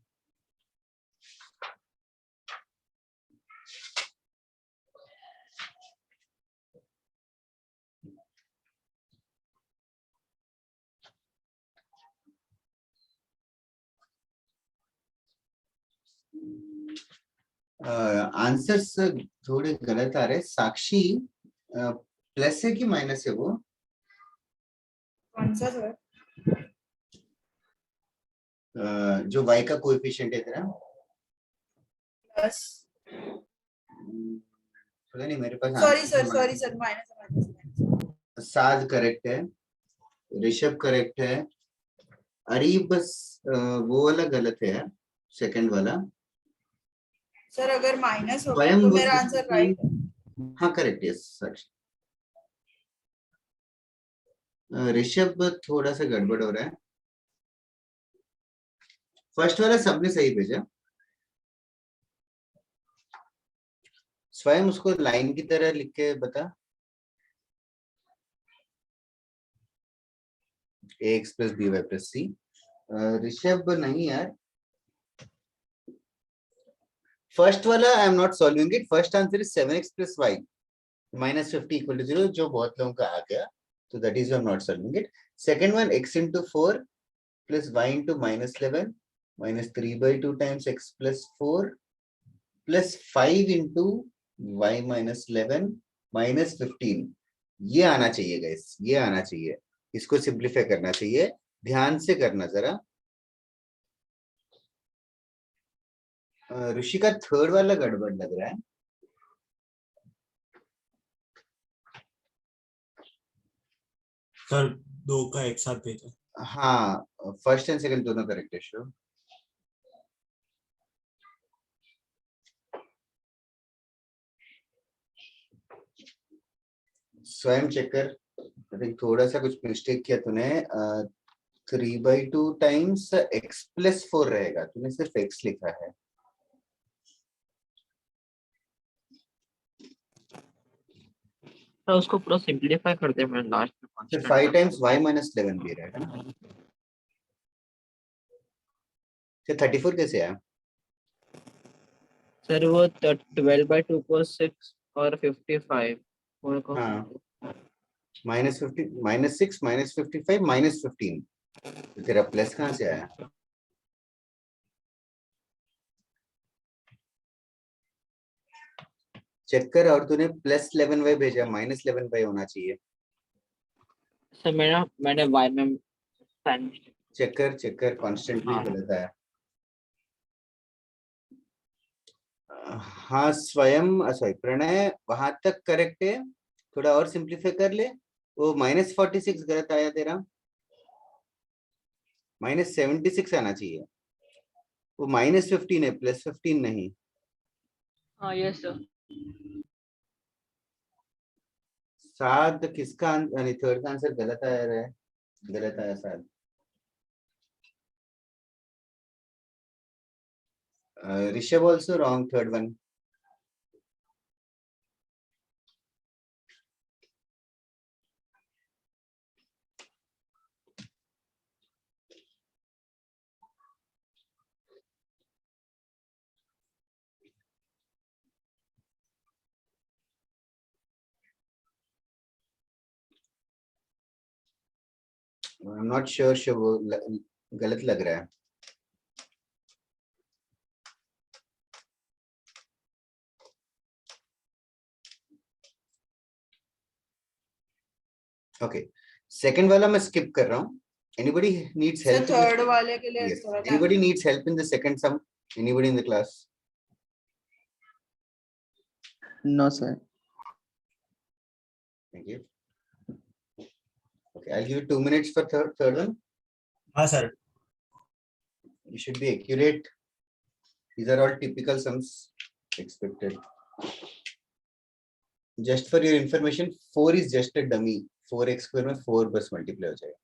आंसर्स थोड़े गलत आ रहे। साक्षी प्लस है कि माइनस है वो? कौन सा सर? जो y का कोएफिशिएंट है तेरा? प्लस। पता नहीं मेरे पास। Sorry sir minus. Saad correct है, ऋषभ करेक्ट है, अरीब बस वो वाला गलत है, सेकंड वाला। सर अगर माइनस होगा स्वयं तो बोल मेरा रही आंसर थी- राइट है। हाँ करेक्ट, यस साक्षी। ऋषभ थोड़ा सा गड़बड़ हो रहा है, फर्स्ट वाला सबने सही भेजा। स्वयं उसको लाइन की तरह लिख के बता। ax plus b y plus c. Rishabh नहीं यार, फर्स्ट वाला I am not solving it. First answer is 7x plus y minus 50 equal to 0, जो बहुत लोगों का आ गया, तो that is I am not solving it. Second one x into 4 plus y into minus 11 minus 3/2 times x plus 4 plus 5 into y minus 11 minus 15। ये आना चाहिए गाइस, ये आना चाहिए, इसको सिंप्लीफाई करना चाहिए, ध्यान से करना जरा। ऋषि का थर्ड वाला गड़बड़ लग रहा है। सर दो का एक साथ भेजा। हाँ फर्स्ट एंड सेकंड दोनों करेक्ट है श्योर। स्वयं चेक कर, आई थिंक थोड़ा सा कुछ मिस्टेक किया तूने। 3/2 टाइम्स x प्लस 4 रहेगा, तूने सिर्फ x लिखा है। तो उसको पूरा सिंपलीफाई करते हैं, मैंने लास्ट में फिर कांस्टेंट 5 टाइम्स y माइनस 11 दे रहा है ना, फिर 34 कैसे आया? सर वो 12/2 को 6 और 55 फोर को हाँ, माइनस 50 माइनस 6 माइनस 55 माइनस 15, तो तेरा प्लस कहाँ से आया? चेक कर, और तूने प्लस 11y भेजा, माइनस 11y होना चाहिए। सर मैंने y में साइन चेक कर कांस्टेंट भी हाँ गलत आया। हाँ स्वयं, सॉरी प्रणय, वहां तक करेक्ट है, थोड़ा और सिंप्लीफाई कर ले। वो माइनस 46 गलत आया तेरा, माइनस 76 आना चाहिए। वो माइनस 15 है, प्लस 15 नहीं। हाँ यस सर। सात किसका यानी थर्ड का आंसर गलत आया है, गलत आया सात। Rishabh also wrong, third one. Not sure, गलत लग रहा है। ओके, सेकंड वाला मैं स्किप कर रहा हूँ। Anybody needs sir help? Third वाले के लिए Yes. थोड़ा Anybody needs help in the second sum? Anybody in the class? No sir. Thank you. Okay, I'll give you 2 minutes for third one. हाँ sir. You should be accurate. These are all typical sums expected. Just for your information, 4 is just a dummy. 4x square में 4 बस multiply हो जाएगा।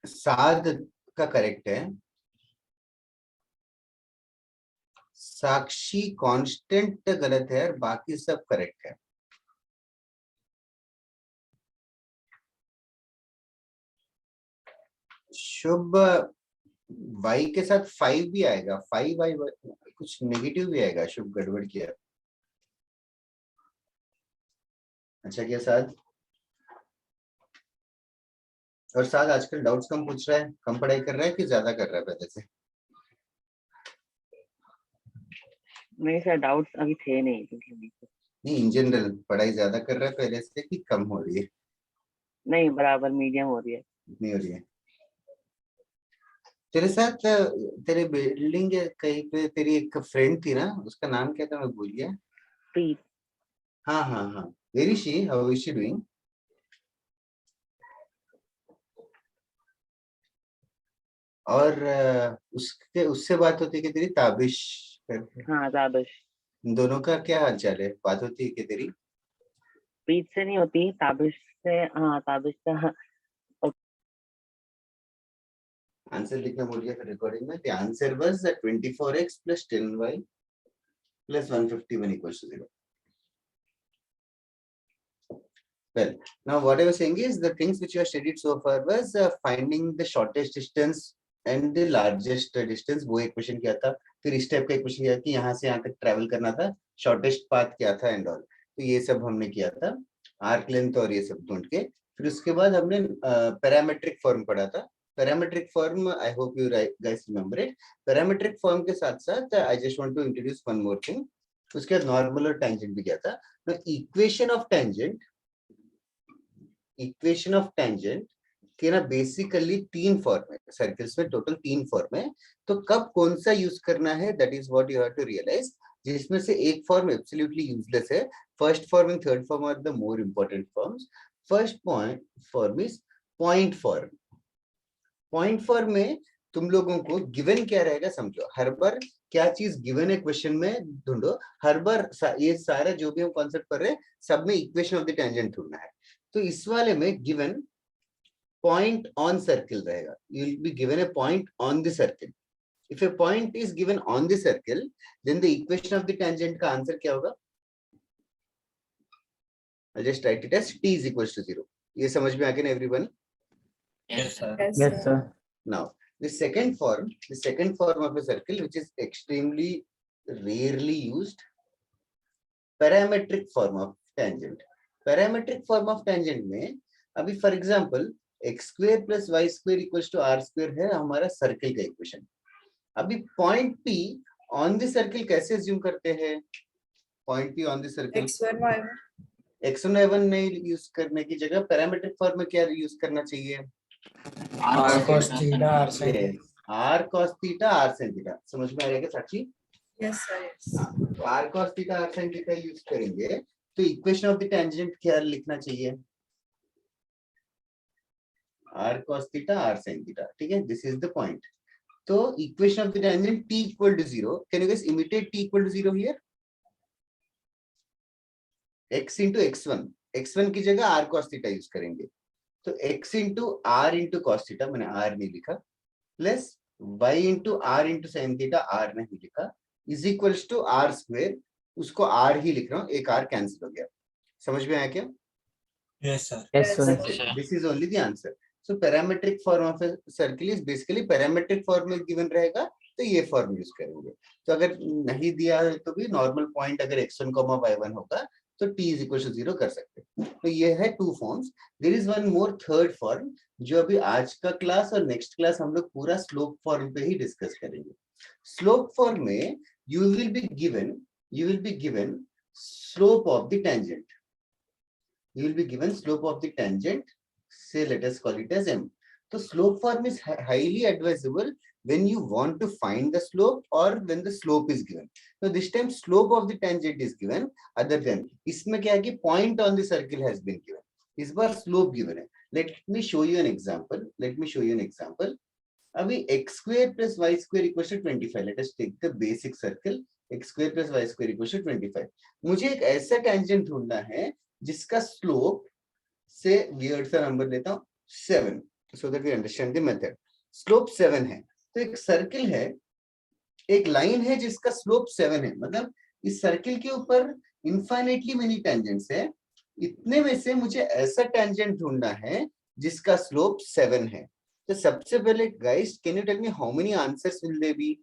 साध का correct है, साक्षी constant गलत है और बाकी सब करेक्ट है। शुभ y के साथ 5 भी आएगा, 5y कुछ नेगेटिव भी आएगा, शुभ गड़बड़ किया। अच्छा किया साध। और साध आजकल डाउट्स कम पूछ रहा है, कम पढ़ाई कर रहा है कि ज्यादा कर रहा है पहले से? नहीं सर डाउट्स अभी थे नहीं नहीं, इन जनरल पढ़ाई ज्यादा कर रहा है पहले से कि कम हो रही है? नहीं बराबर मीडियम हो रही है। नहीं हो रही है। तेरे साथ तेरे बिल्डिंग कहीं पे तेरी एक फ्रेंड थी ना, उसका नाम क्या था मैं भूल गया। प्रीत। हाँ हाँ हाँ, where is she, how is she doing? और उसके उससे बात होती है कि तेरी ताबिश करके। हाँ ताबिश। दोनों का क्या हाल चाल है, बात होती है कि तेरी? प्रीत से नहीं होती, ताबिश से। हाँ ताबिश का। आंसर लिखना भूल गया फिर रिकॉर्डिंग में। The answer was that 24x plus 10y plus 151 equals to 0. Well, now what I was saying is the things which you have studied so far was finding the shortest distance and the largest distance. वो एक question किया था, फिर इस type का एक question किया कि यहाँ से यहाँ तक ट्रैवल करना था, शॉर्टेस्ट पाथ क्या था एंड ऑल। तो ये सब हमने किया था, आर्क लेंथ और ये सब ढूंढ के। फिर उसके बाद हमने पैरामेट्रिक फॉर्म पढ़ा था। Parametric form, I hope you guys remember it. Parametric form के साथ साथ I just want to introduce one more thing. उसके बाद नॉर्मल और टेंजेंट भी किया था। Equation of tangent, equation of tangent के ना बेसिकली 3 फॉर्म है सर्कल्स में, टोटल 3 फॉर्म है। तो कब कौन सा यूज करना है, that is what you have to realise. जिसमें से एक फॉर्म एब्सोल्युटली यूजलेस है, first form and third form are the more important forms. First point form is point form. Point form में तुम लोगों को गिवन क्या रहेगा समझो, हर बार क्या चीज गिवन है क्वेश्चन में ढूंढो। हर बार ये सारा जो भी हम कॉन्सेप्ट पढ़ रहे हैं सब में इक्वेशन ऑफ द टेंजेंट ढूंढना है। तो इस वाले में गिवन पॉइंट ऑन सर्किल रहेगा, you will be given a point on the circle. If a point is given on the circle then the equation of the tangent का answer क्या होगा? I just write it as t is equals to 0। ये समझ में आ गया ना everyone? Yes, sir. Yes, sir. Now the second form of a circle which is extremely rarely used, parametric form of tangent। parametric form of tangent में अभी for example x square plus y square equals to r square है हमारा circle का equation. अभी point p on the circle कैसे assume करते हैं? Point p on the circle x1 y1 x1 y1 नहीं यूज करने की जगह पैरामेट्रिक फॉर्म में क्या यूज करना चाहिए? r cos theta r sin theta। r cos theta r sin theta। समझ में आ गया क्या साक्षी? yes sir yes तो r cos theta r sin theta use करेंगे तो इक्वेशन ऑफ द टेंजेंट क्या लिखना चाहिए? r cos theta r sin theta। ठीक है, दिस इज द पॉइंट। तो equation of the tangent t equal to 0, can you guys imitate t equal to 0 here? x into x1, x1 की जगह r cos theta use करेंगे। तो x into r into cos theta, मैंने r नहीं लिखा, plus y into r into sin theta, r नहीं लिखा, is equals to r square, उसको r ही लिख रहा हूँ, एक r कैंसिल हो गया। समझ में आया क्या? Yes, sir. Yes, sir. This is only the answer. So parametric form of a circle is basically parametric form में given रहेगा तो ये फॉर्म यूज करेंगे। तो अगर नहीं दिया है तो भी नॉर्मल पॉइंट अगर x1, y1 होगा तो t is equal to 0 कर सकते हैं। तो ये है 2 forms. There is one more third form जो अभी आज का क्लास और नेक्स्ट क्लास हम लोग पूरा स्लोप फॉर्म पे ही डिस्कस करेंगे। स्लोप फॉर्म में you will be given slope of the tangent। You will be given slope of the tangent, say let us call it as m। So slope form is highly advisable when you want to find the slope or when the slope is given। So this time slope of the tangent is given, other than इसमें क्या है कि point on the circle has been given। इस बार slope given है। Let me show you an example। अभी x square plus y square equals to 25। Let us take the basic circle। x square plus y square equals to 25। मुझे एक ऐसा tangent ढूंढना है जिसका slope से वियर्ड सा नंबर लेता हूं 7, so that we understand the method। Slope 7 है तो एक सर्किल है, एक लाइन है जिसका स्लोप 7 है, मतलब इस सर्किल के ऊपर इनफाइनाइटली मेनी टेंजेंट्स है। इतने में से मुझे ऐसा टेंजेंट ढूंढना है जिसका स्लोप 7 है। तो सबसे पहले guys can you tell me how many answers will there be?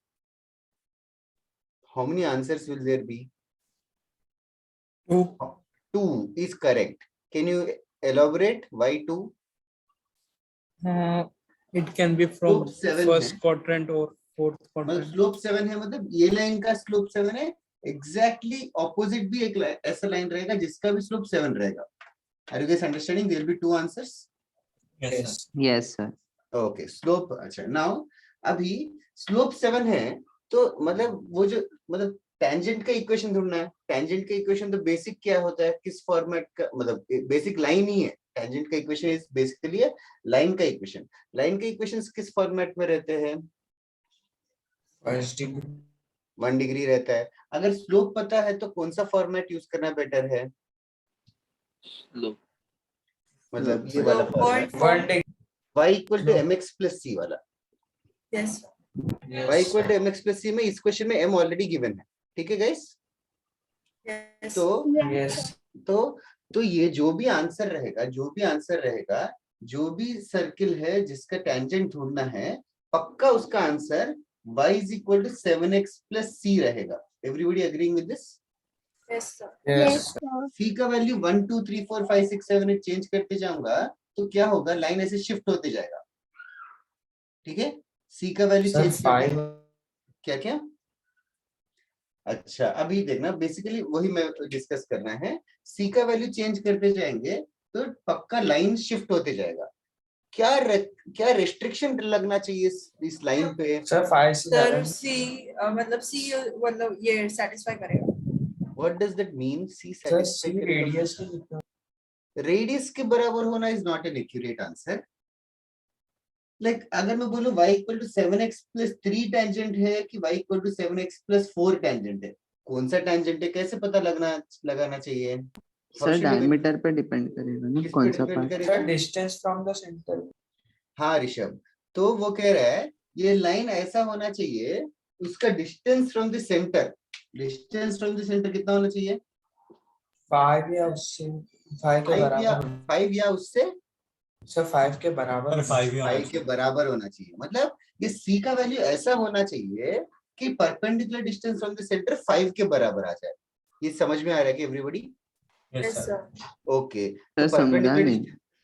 How many answers will there be? 2 is correct। Can you elaborate why 2? It can be from Slope 7 first है। quadrant or fourth मतलब quadrant। Slope 7 है, मतलब ये line का slope 7 है। Exactly opposite भी एक ऐसा लाइन रहेगा जिसका भी स्लोप 7 रहेगा। Are you guys understanding? There will be 2 answers। Yes, sir. Yes, sir. Okay, slope अच्छा। नाउ अभी स्लोप 7 है तो मतलब वो जो मतलब टेंजेंट का इक्वेशन ढूंढना है। टेंजेंट का इक्वेशन तो बेसिक क्या होता है, किस फॉर्मेट का, मतलब बेसिक लाइन ही है। टेंजेंट का इक्वेशन इज बेसिकली लाइन का इक्वेशन। लाइन के इक्वेशंस किस फॉर्मेट में रहते हैं? 1 डिग्री रहता है। अगर स्लोप पता है तो कौन सा फॉर्मेट यूज करना बेटर है? मतलब ये वाला format, y equal to mx plus c वाला। Yes y equal to mx plus c में इस क्वेश्चन में m ऑलरेडी गिवन है, ठीक है गाइस? यस तो ये जो भी आंसर रहेगा, जो भी सर्किल है जिसका टेंजेंट ढूंढना है, पक्का उसका answer y is equal to 7x plus c रहेगा। Everybody agreeing with this? Yes sir Yes, sir. c का वैल्यू 1 2 3 4 5 6 7 8 चेंज करते जाऊंगा तो क्या होगा, लाइन ऐसे शिफ्ट होते जाएगा, ठीक है? c का वैल्यू चेंज क्या क्या? अच्छा अभी देखना, बेसिकली वही मैं डिस्कस करना है। c का वैल्यू चेंज करते जाएंगे तो पक्का लाइन शिफ्ट होते जाएगा। क्या रेस्ट्रिक्शन लगना चाहिए इस लाइन पे? सर सी मतलब ये सेटिस्फाई करेगा। What does that mean? c satisfy करेगा? रेडियस के बराबर होना is not an accurate answer. Like अगर मैं बोलूं y equal to 7x plus 3 tangent है कि y equal to 7x plus 4 tangent है, कौन सा टेंजेंट है कैसे पता लगाना चाहिए? सर डायमीटर पे डिपेंड करेगा ना, किस कौन पे सा डिपेंड पार्ट। करेगा? Distance from the centre. हाँ ऋषभ, तो वो कह रहा है ये लाइन ऐसा होना चाहिए, उसका डिस्टेंस फ्रॉम द सेंटर, कितना होना चाहिए? 5 या उससे 5 के बराबर। 5 या उससे सर 5 के बराबर। 5 के बराबर होना चाहिए। मतलब ये c का वैल्यू ऐसा होना चाहिए कि perpendicular distance from the centre 5 के बराबर आ जाए। ये समझ में आ रहा है कि everybody? Yes sir okay, sir समझा नहीं।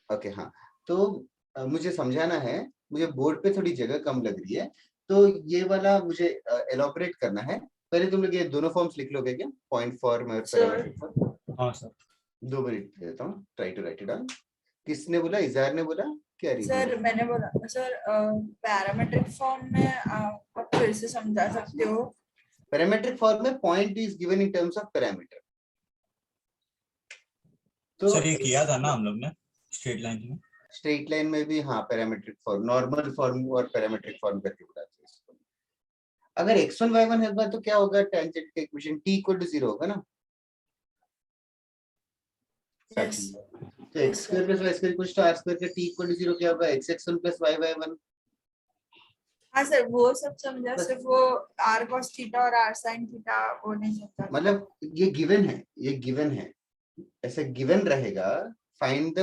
ओके हाँ, तो मुझे समझाना है, मुझे बोर्ड पे थोड़ी जगह कम लग रही है, तो ये वाला मुझे एलॉबरेट करना है। पहले तुम लोग ये दोनों फॉर्म्स लिख लोगे क्या? पॉइंट फॉर्म और पैरामीट्रिक फॉर्म? हाँ सर। 2 मिनट देता हूँ, try to write it down. किसने बोला? इज़हार ने बोला? क्या रही सर मैंने बोला सर पैरामीट्रिक फॉर्म में आप फिर से समझा सकते हो? पैरामीट्रिक फॉर्म में point is given in terms of parameter. तो सर ये किया था ना हम लोग ने स्ट्रेट लाइन में। स्ट्रेट लाइन में भी हाँ, पैरामीट्रिक फॉर्म, नॉर्मल फॉर्म और पैरामीट्रिक फॉर्म करके बुलाते हैं इसको। अगर x1 y1 है तो क्या होगा? टेंजेंट का इक्वेशन t इक्वल टू 0 होगा ना? यस तो x square plus y square equal to r square का t इक्वल टू 0 क्या होगा? xx1 plus yy1। हाँ सर वो सब समझा, सिर्फ वो r cos थीटा और r sin थीटा वो नहीं समझा। मतलब ये गिवन है, ऐसे गिवन रहेगा, find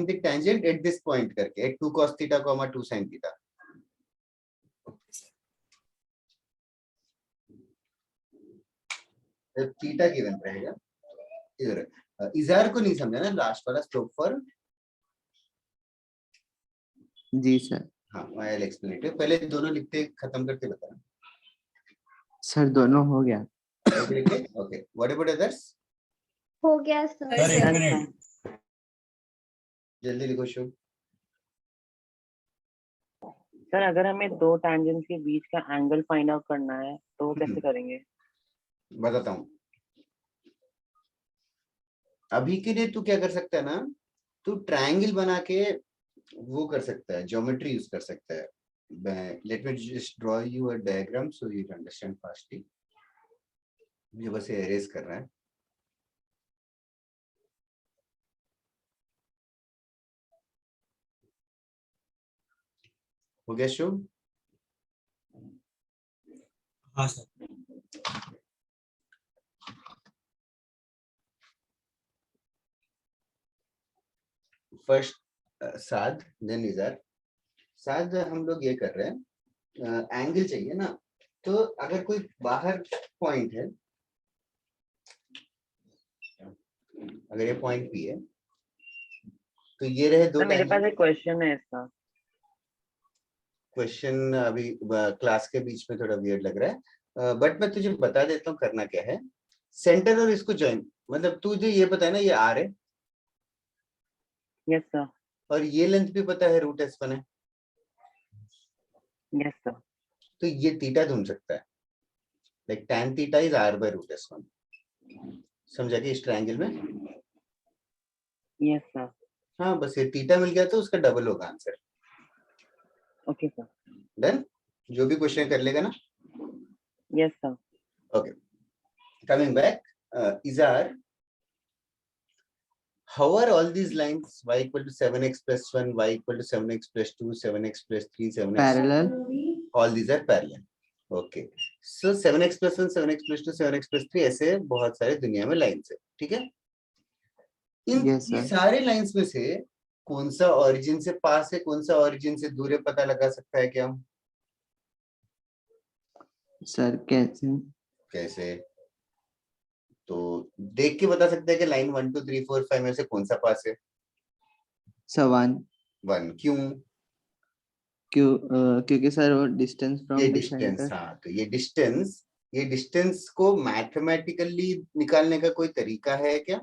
the tangent at this point करके, at 2 cos theta, 2 sin theta. Theta given रहेगा इधर। इज़हार को नहीं समझा ना लास्ट वाला स्लोप फॉर्म? जी सर। हाँ आई विल एक्सप्लेन इट। पहले दोनों लिखते खत्म करके बताना। सर दोनों हो गया। Okay what about others? हो गया सर. सर एक मिनट, जल्दी लिखो शुभ। सर अगर हमें दो टेंजेंट्स के बीच का एंगल फाइंड आउट करना है तो कैसे करेंगे? बताता हूँ। अभी के लिए तू क्या कर सकता है ना, तू ट्रायंगल बना के वो कर सकता है, ज्योमेट्री यूज कर सकता है। Late me just draw you a diagram so you can understand fastly. मुझे बस ये एरेज करना है। हो गया शुभ? हाँ सर। फर्स्ट साध, देन इज़हार। साध हम लोग ये कर रहे हैं, एंगल चाहिए ना, तो अगर कोई बाहर पॉइंट है, अगर ये पॉइंट P है तो ये रहे दो। मेरे पास एक क्वेश्चन है इसका। क्वेश्चन अभी क्लास के बीच में थोड़ा वियर्ड लग रहा है, बट मैं तुझे बता देता हूँ करना क्या है। सेंटर और इसको ज्वाइन, मतलब तुझे ये पता है ना ये R है। Yes sir. और ये लेंथ भी पता है √S1 है। Yes sir. तो ये थीटा ढूंढ सकता है, like tan theta is R/√S1। समझा कि इस ट्रायंगल में? Yes sir. हाँ बस ये थीटा मिल गया तो उसका डबल होगा आंसर। Okay sir. डन, जो भी क्वेश्चन कर लेगा ना। Yes sir. Okay, coming back, Izar, how are all these lines y equal to 7x plus 1, y equal to 7x plus 2, 7x plus 3, 7x Parallel. all these are parallel. Okay, so 7x plus 1, 7x plus 2, 7x plus 3 ऐसे बहुत सारे दुनिया में lines है, ठीक है। इन Yes, ये sir. सारे लाइन्स में से कौन सा ओरिजिन से पास है, कौन सा ओरिजिन से दूर है, पता लगा सकता है क्या हम? सर कैसे? कैसे? तो देख के बता सकते हैं कि लाइन 1 2 3 4 5 में से कौन सा पास है? सवान। 1 क्यों? क्योंकि सर वो डिस्टेंस ये फ्रॉम द डिस्टेंस, सेंटर। हाँ तो ये डिस्टेंस को मैथमेटिकली निकालने का कोई तरीका है क्या?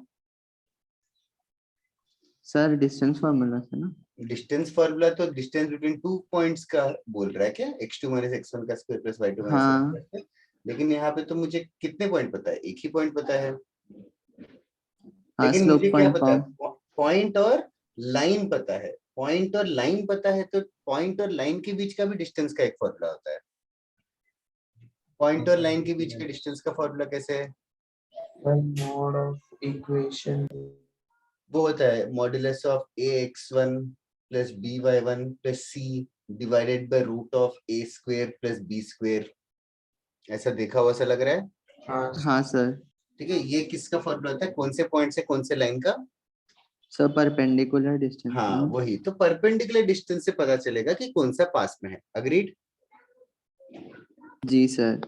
सर डिस्टेंस फॉर्मूला से ना। डिस्टेंस फॉर्मूला तो डिस्टेंस बिटवीन 2 पॉइंट्स का बोल रहा है क्या, x2 - x1 का स्क्वायर प्लस y2 - हाँ। x1 का स्क्वायर। लेकिन यहाँ पे तो मुझे कितने पॉइंट पता है? एक ही पॉइंट पता है। हाँ, लेकिन स्लोप मुझे क्या पॉइंट पता है? फॉर्म। पॉइंट और लाइन पता है। पॉइंट और लाइन पता है तो पॉइंट और लाइन के बीच का भी डिस्टेंस का एक फॉर्मूला होता है। पॉइंट और लाइन के बीच के डिस्टेंस का फॉर्मूला कैसे है? मोड ऑफ इक्वेशन वो होता है modulus of ax1 plus by1 plus c divided by root of a square plus b square. ऐसा देखा हुआ सा लग रहा है? हाँ सर। ठीक है, ये किसका फॉर्मूला होता है? कौन से पॉइंट से कौन से लाइन का? Sir perpendicular distance. हाँ वही तो, परपेंडिकुलर डिस्टेंस से पता चलेगा कि कौन सा पास में है। अग्रीड? जी सर।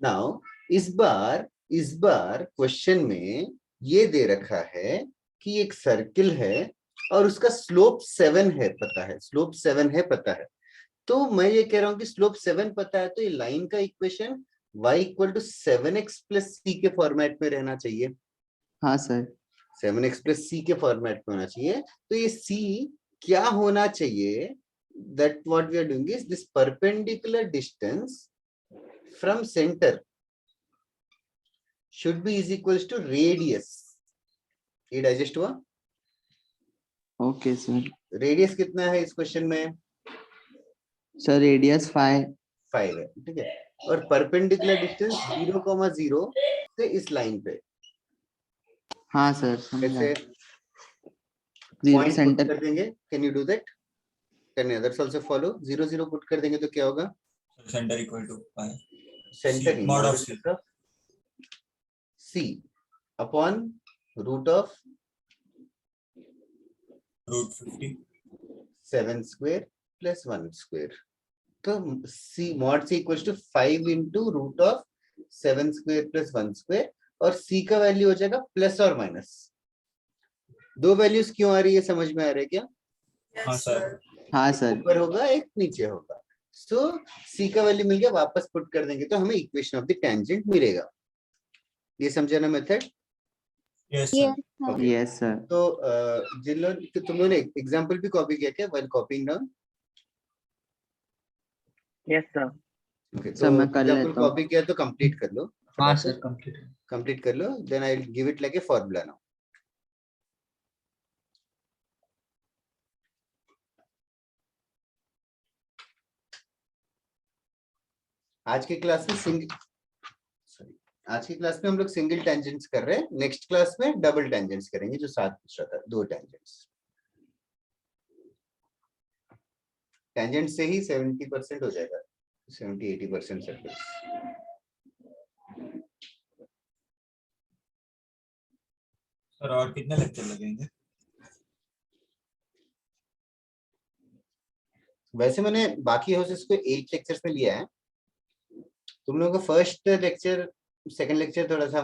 नाउ इस बार क्वेश्चन में ये दे रखा है कि एक सर्किल है और उसका स्लोप 7 है पता है, स्लोप 7 है पता है। तो मैं ये कह रहा हूं कि स्लोप 7 पता है तो ये लाइन का equation y equal to 7x plus c के फॉर्मेट में रहना चाहिए। हाँ सर। 7x प्लस सी के फॉर्मेट में होना चाहिए। तो ये c क्या होना चाहिए? That what we are doing is this perpendicular distance from centre should be is equals to radius. ये डाइजेस्ट हुआ? Okay sir. रेडियस कितना है इस क्वेश्चन में? सर रेडियस 5 है, ठीक है। और परपेंडिकुलर डिस्टेंस 0,0 से इस लाइन पे। हाँ सर समझा। कैसे? Zero point put centre. कर देंगे। Can you do that? Can others also follow? 0 0 put कर देंगे तो क्या होगा? Centre equal to pi centre mod of c upon root of root 50 7 square plus 1 square. तो c mod c equals to 5 into root of 7 square plus 1 square और c का value हो जाएगा प्लस और माइनस। दो वैल्यूज क्यों आ रही है, समझ में आ रहा है क्या? हाँ सर। हाँ एक सर। ऊपर होगा एक नीचे होगा। सो c का वैल्यू मिल गया, वापस पुट कर देंगे तो हमें इक्वेशन ऑफ द टेंजेंट मिलेगा। ये समझा ना method? Yes sir. Yes sir. तो जिन लोग तुम लोगों ने एग्जांपल भी कॉपी किया क्या while कॉपिंग down? Yes sir. Okay, sir तो मैं कर एग्जांपल लेता हूँ। कॉपी किया तो कंप्लीट कर लो। हाँ सर कंप्लीट। कंप्लीट कर लो, then I will give it like a formula now. आज के क्लास में आज की क्लास में हम लोग सिंगल टेंजेंट्स कर रहे हैं। नेक्स्ट क्लास में डबल टेंजेंट्स करेंगे, जो साथ पूछ रहा था, 2 टेंजेंट्स। टेंजेंट से ही 70% हो जाएगा, 70-80% सर्कल्स। सर और कितने लेक्चर लगेंगे? वैसे मैंने बाकी हाउसेस को 8 लेक्चर्स में लिया है। तुम लोगों का फर्स्ट लेक्चर सेकंड लेक्चर थोड़ा सा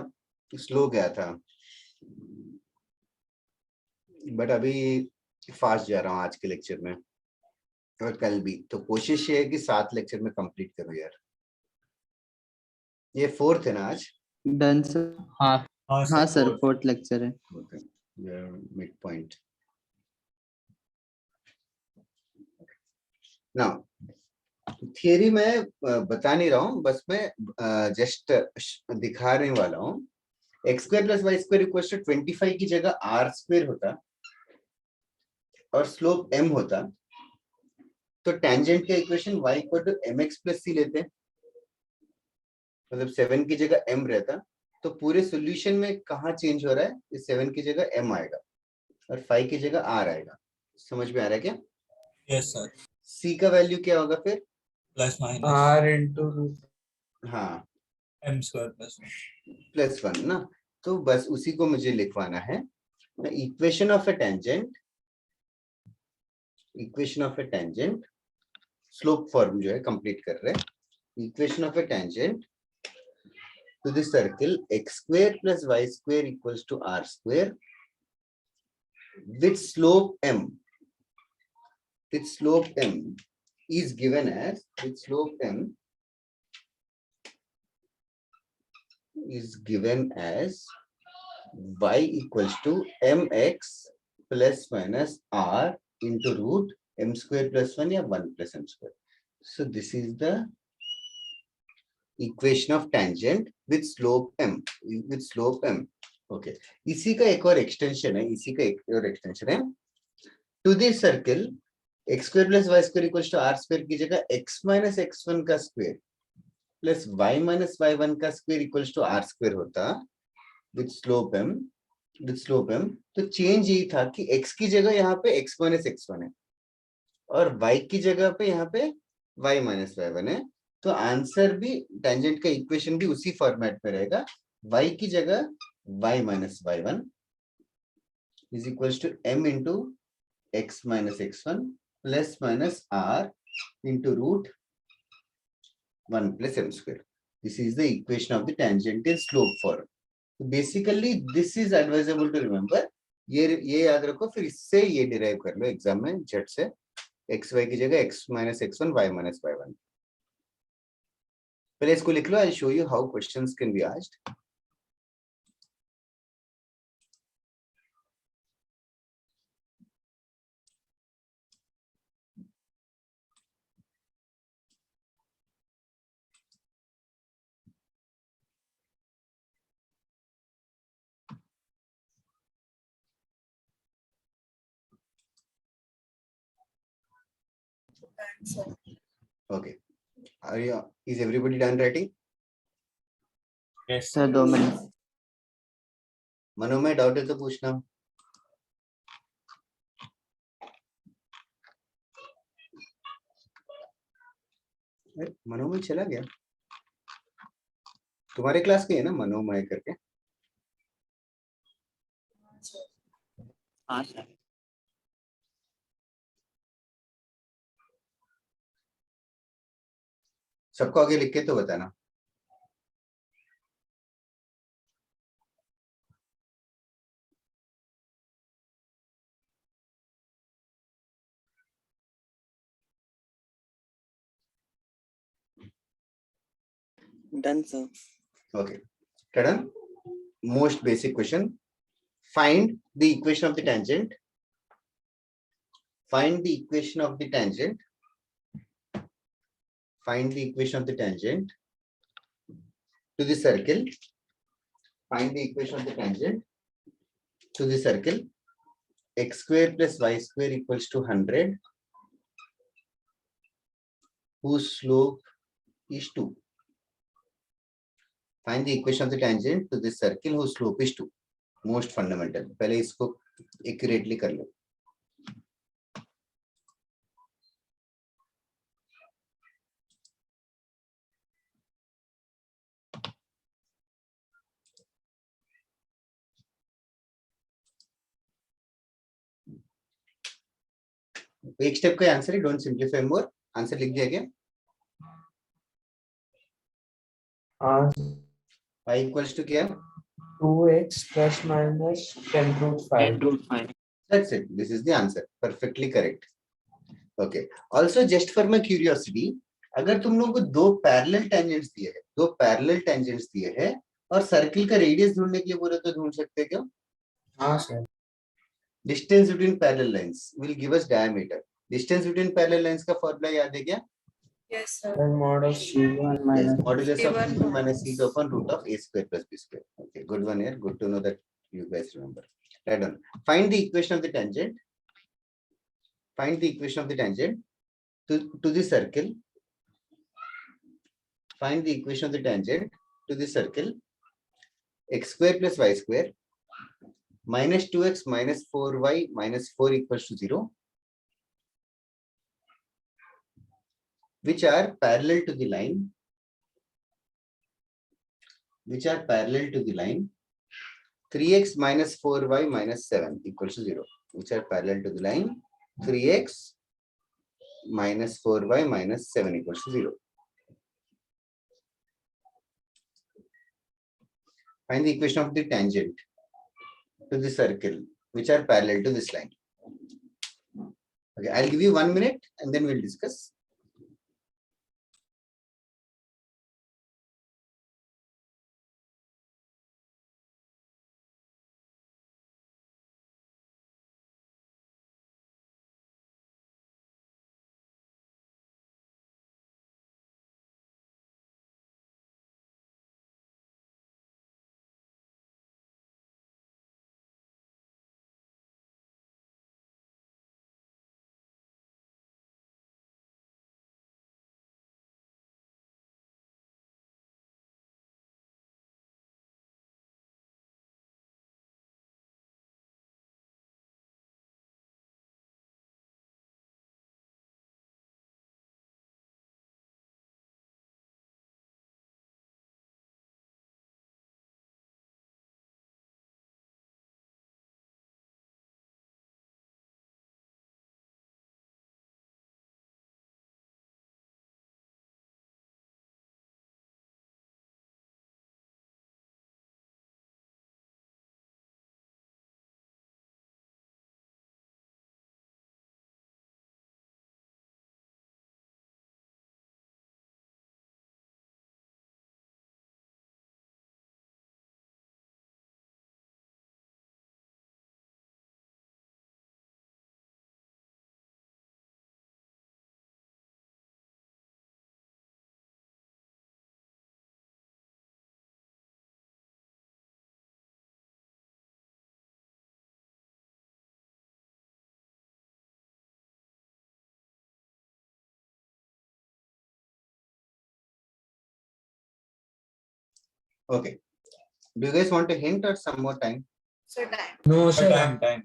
स्लो गया था, बट अभी फास्ट जा रहा हूँ आज के लेक्चर में और कल भी। तो कोशिश ये है कि 7 लेक्चर में कंप्लीट करो यार। ये 4th है ना आज? Done sir. हाँ हाँ सर 4th लेक्चर है। Mid point. नाउ थियरी में बता नहीं रहा हूँ, बस मैं जस्ट दिखाने वाला हूँ। x² + y² = 25 की जगह r² होता और स्लोप m होता तो टेंजेंट का equation y equal to mx plus c लेते हैं, मतलब 7 की जगह m रहता तो पूरे सॉल्यूशन में कहाँ चेंज हो रहा है, इस 7 की जगह m आएगा और 5 की जगह r आएगा। समझ में आ रहा है क्या? Yes sir. c का वैल्यू क्या होगा फिर? Plus minus R into root. हाँ m स्क्वायर प्लस +1 ना, तो बस उसी को मुझे लिखवाना है। Equation of A tangent slope form जो है कंप्लीट कर रहे हैं। Equation of A tangent to the circle x square plus y square equals to r square with slope m is given as y equals to mx plus minus r into root m square plus 1 या 1 plus m square. So this is the equation of tangent with slope m. Okay. इसी का एक और extension है, to this circle x square plus y square equals to r square की जगह x minus x1 का square plus y minus y1 का square equals to r square होता with slope m. तो चेंज यही था कि x की जगह यहाँ पे x minus x1 है और y की जगह पे यहाँ पे y minus y1 है। तो आंसर भी टेंजेंट का इक्वेशन भी उसी फॉर्मेट में रहेगा, y की जगह y minus y1 is equals to m into x minus x1 plus minus r into root 1 plus m square. This is the equation of the tangent in slope form. So basically this is advisable to remember. ये याद रखो, फिर इससे ये derive कर लो exam में झट से, xy की जगह x minus x1 y minus y1. पहले इसको लिख लो, I'll show you how questions can be asked. Okay. Is everybody done writing? Yes sir 2 minute. Manomay doubt है तो पूछना। मनोमय चला गया, तुम्हारे क्लास के है ना मनोमय करके? हाँ सर। सबको आगे लिख के तो बताना। Done, sir. Okay, done. Most basic question. Find the equation of the tangent. Find the equation of the tangent. Find the equation of the tangent to the circle. Find the equation of the tangent to the circle. X square plus y square equals to 100, whose slope is 2. Find the equation of the tangent to this circle whose slope is 2. Most fundamental. पहले इसको accurately कर लो। एक step का answer है, don't simplify more. Answer लिख दिया क्या? y equals to क्या? 2x plus minus 10 root 5. That's it. This is the answer. Perfectly correct. Okay. Also, just for my curiosity, अगर तुम लोगों को दो पैरेलल टेंजेंट्स दिए हैं और सर्किल का रेडियस ढूंढने के लिए बोले तो ढूंढ सकते हैं क्या? हाँ sir. Distance between parallel lines will give us diameter. Distance between parallel lines का फॉर्मूला याद है क्या? Yes, sir. Mod of C1 Yes, minus modulus of C1 C2 minus C upon root of A square plus B square. Okay, good one here. Good to know that you guys remember. Right on. Find the equation of the tangent. Find the equation of the tangent to the circle. Find the equation of the tangent to the circle x square plus y square minus 2x minus 4y minus 4 equals to 0, which are parallel to the line, 3x minus 4y minus 7 equals to 0, which are parallel to the line 3x minus 4y minus 7 equals to 0. Find the equation of the tangent to the circle, which are parallel to this line. Okay, I'll give you 1 minute and then we'll discuss. Okay. Do you guys want a hint or some more time? So time. No, sir. Time.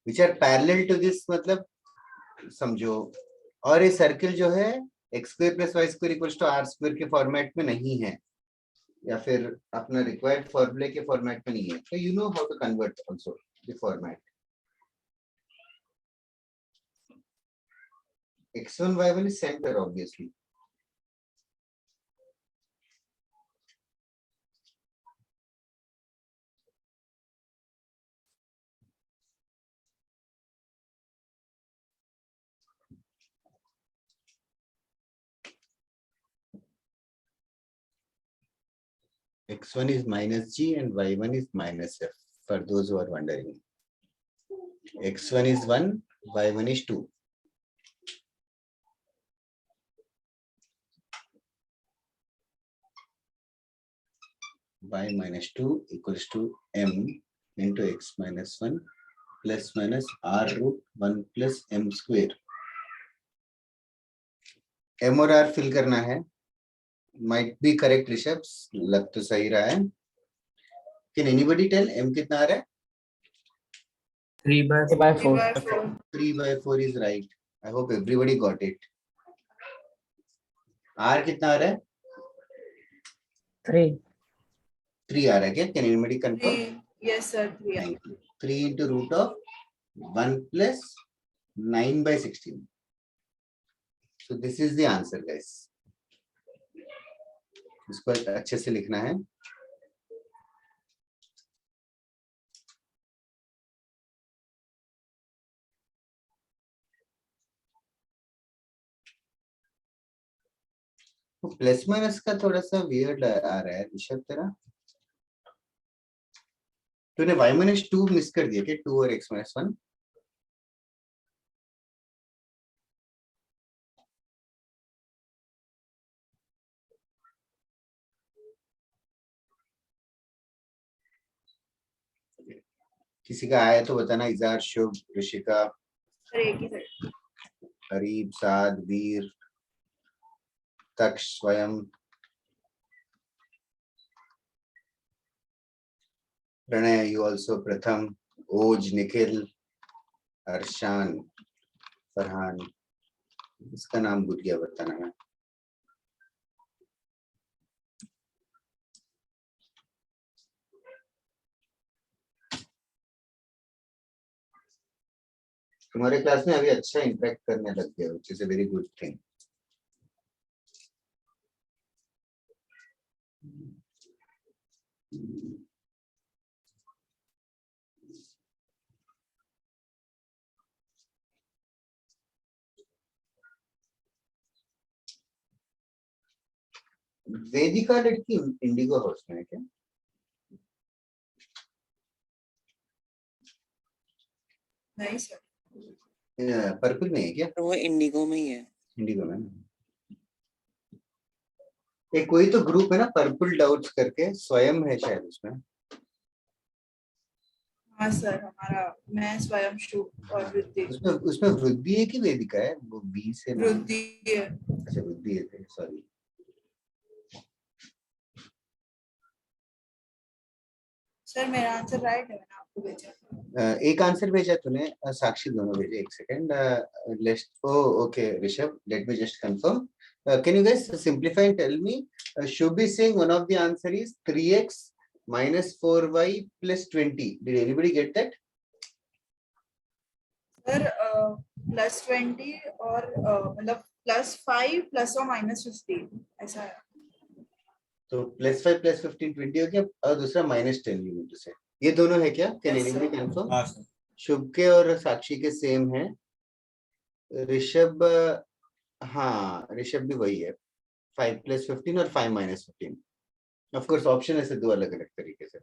Which are parallel to this, मतलब समझो, और ये circle जो है x square plus y square equals to r square के format में नहीं है, या फिर अपना रिक्वायर्ड फॉर्मूले के फॉर्मेट में नहीं है, तो you know how to convert also the format. x1 y1 is center obviously. x1 is minus g and y1 is minus f, for those who are wondering. x1 is 1, y1 is 2. Y minus 2 equals to m into x minus 1 plus minus r root 1 plus m square. m और r fill करना है. Might be correct, Rishabh, लग तो सही रहा है. Can anybody tell m कितना आ रहा है? 3/4. 3/4 is right. I hope everybody got it. r कितना आ रहा है? 3 आ रहा है क्या? Can anybody confirm? Yes, sir. 3. 3 into root of 1 plus 9/16. So this is the answer, guys. इसको अच्छे से लिखना है. प्लस माइनस का थोड़ा सा वियर्ड आ रहा है ऋषभ तेरा. तूने y minus 2 मिस कर दिया क्या? 2 और x minus 1. किसी का आया तो बताना. इजार, शुभ, ऋषिका, सर एक ही सेट। हरीब, साद, वीर, तक्ष, स्वयं, प्रणय, यू ऑल्सो, प्रथम, ओज, निखिल, अर्शान, फरहान, इसका नाम भूल गया बताना मैं। तुम्हारे क्लास में अभी अच्छा इंटरेक्ट करने लग गया, which is a very good thing. वेदिका लड़की इंडिगो हाउस में है क्या? नहीं सर। पर्पल में है क्या? वो इंडिगो में ही है। इंडिगो में एक कोई तो ग्रुप है ना पर्पल डाउट्स करके, स्वयं है शायद उसमें। हाँ सर, हमारा मैं स्वयं शुभ और वृद्धि। उसमें वृद्धि है कि वेदिका है? वो बी से नाम- वृद्धि है। अच्छा वृद्धि है, सॉरी। सर मेरा आंसर राइट है, मैंने आपको भेजा। एक आंसर भेजा तूने, साक्षी दोनों भेजे। एक second, let's okay Rishabh, let me just confirm. Can you guys simplify and tell me, should be saying one of the answer is 3x minus 4y plus 20. Did anybody get that? Sir +20 और मतलब +5 plus और -15 ऐसा है। तो +5 + 15 20 हो गया, और दूसरा -10 यू नीड टू से। ये दोनों है क्या? Can Yes, sir. Anybody confirm? हाँ सर। शुभ के और साक्षी के सेम है। ऋषभ, हाँ ऋषभ भी वही है, 5 + 15 और 5 - 15। ऑफ कोर्स ऑप्शन ऐसे दो अलग अलग तरीके से।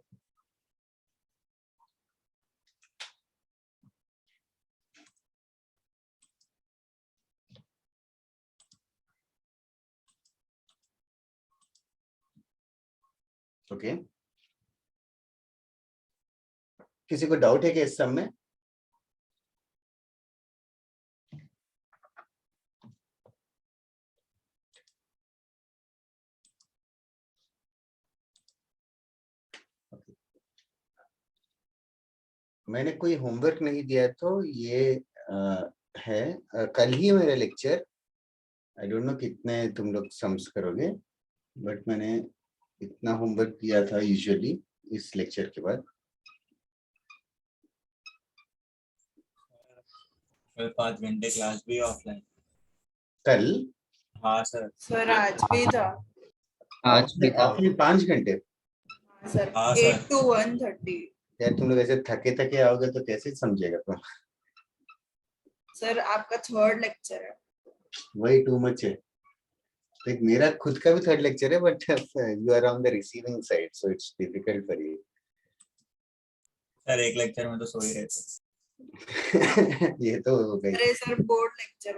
ओके, किसी को डाउट है कि इस सब में? मैंने कोई होमवर्क नहीं दिया, तो ये है कल ही मेरा लेक्चर। आई डोंट नो कितने तुम लोग सम्स करोगे, बट मैंने इतना होमवर्क दिया था यूजुअली इस लेक्चर के बाद। फिर 5 घंटे क्लास भी ऑफलाइन कल? हाँ सर। सर आज भी था। आज भी था। ऑफलाइन 5 घंटे? हाँ सर, हाँ, सर। 8 to 1:30। यार तुम लोग ऐसे थके थके आओगे तो कैसे समझेगा तुम? सर आपका 3rd लेक्चर है। वही टू मच है। लाइक मेरा खुद का भी 3rd लेक्चर है, but you are on the receiving side, so it's difficult for you. Sir एक लेक्चर में तो सो ही रहते। ये तो हो गई। अरे सर बोर्ड लेक्चर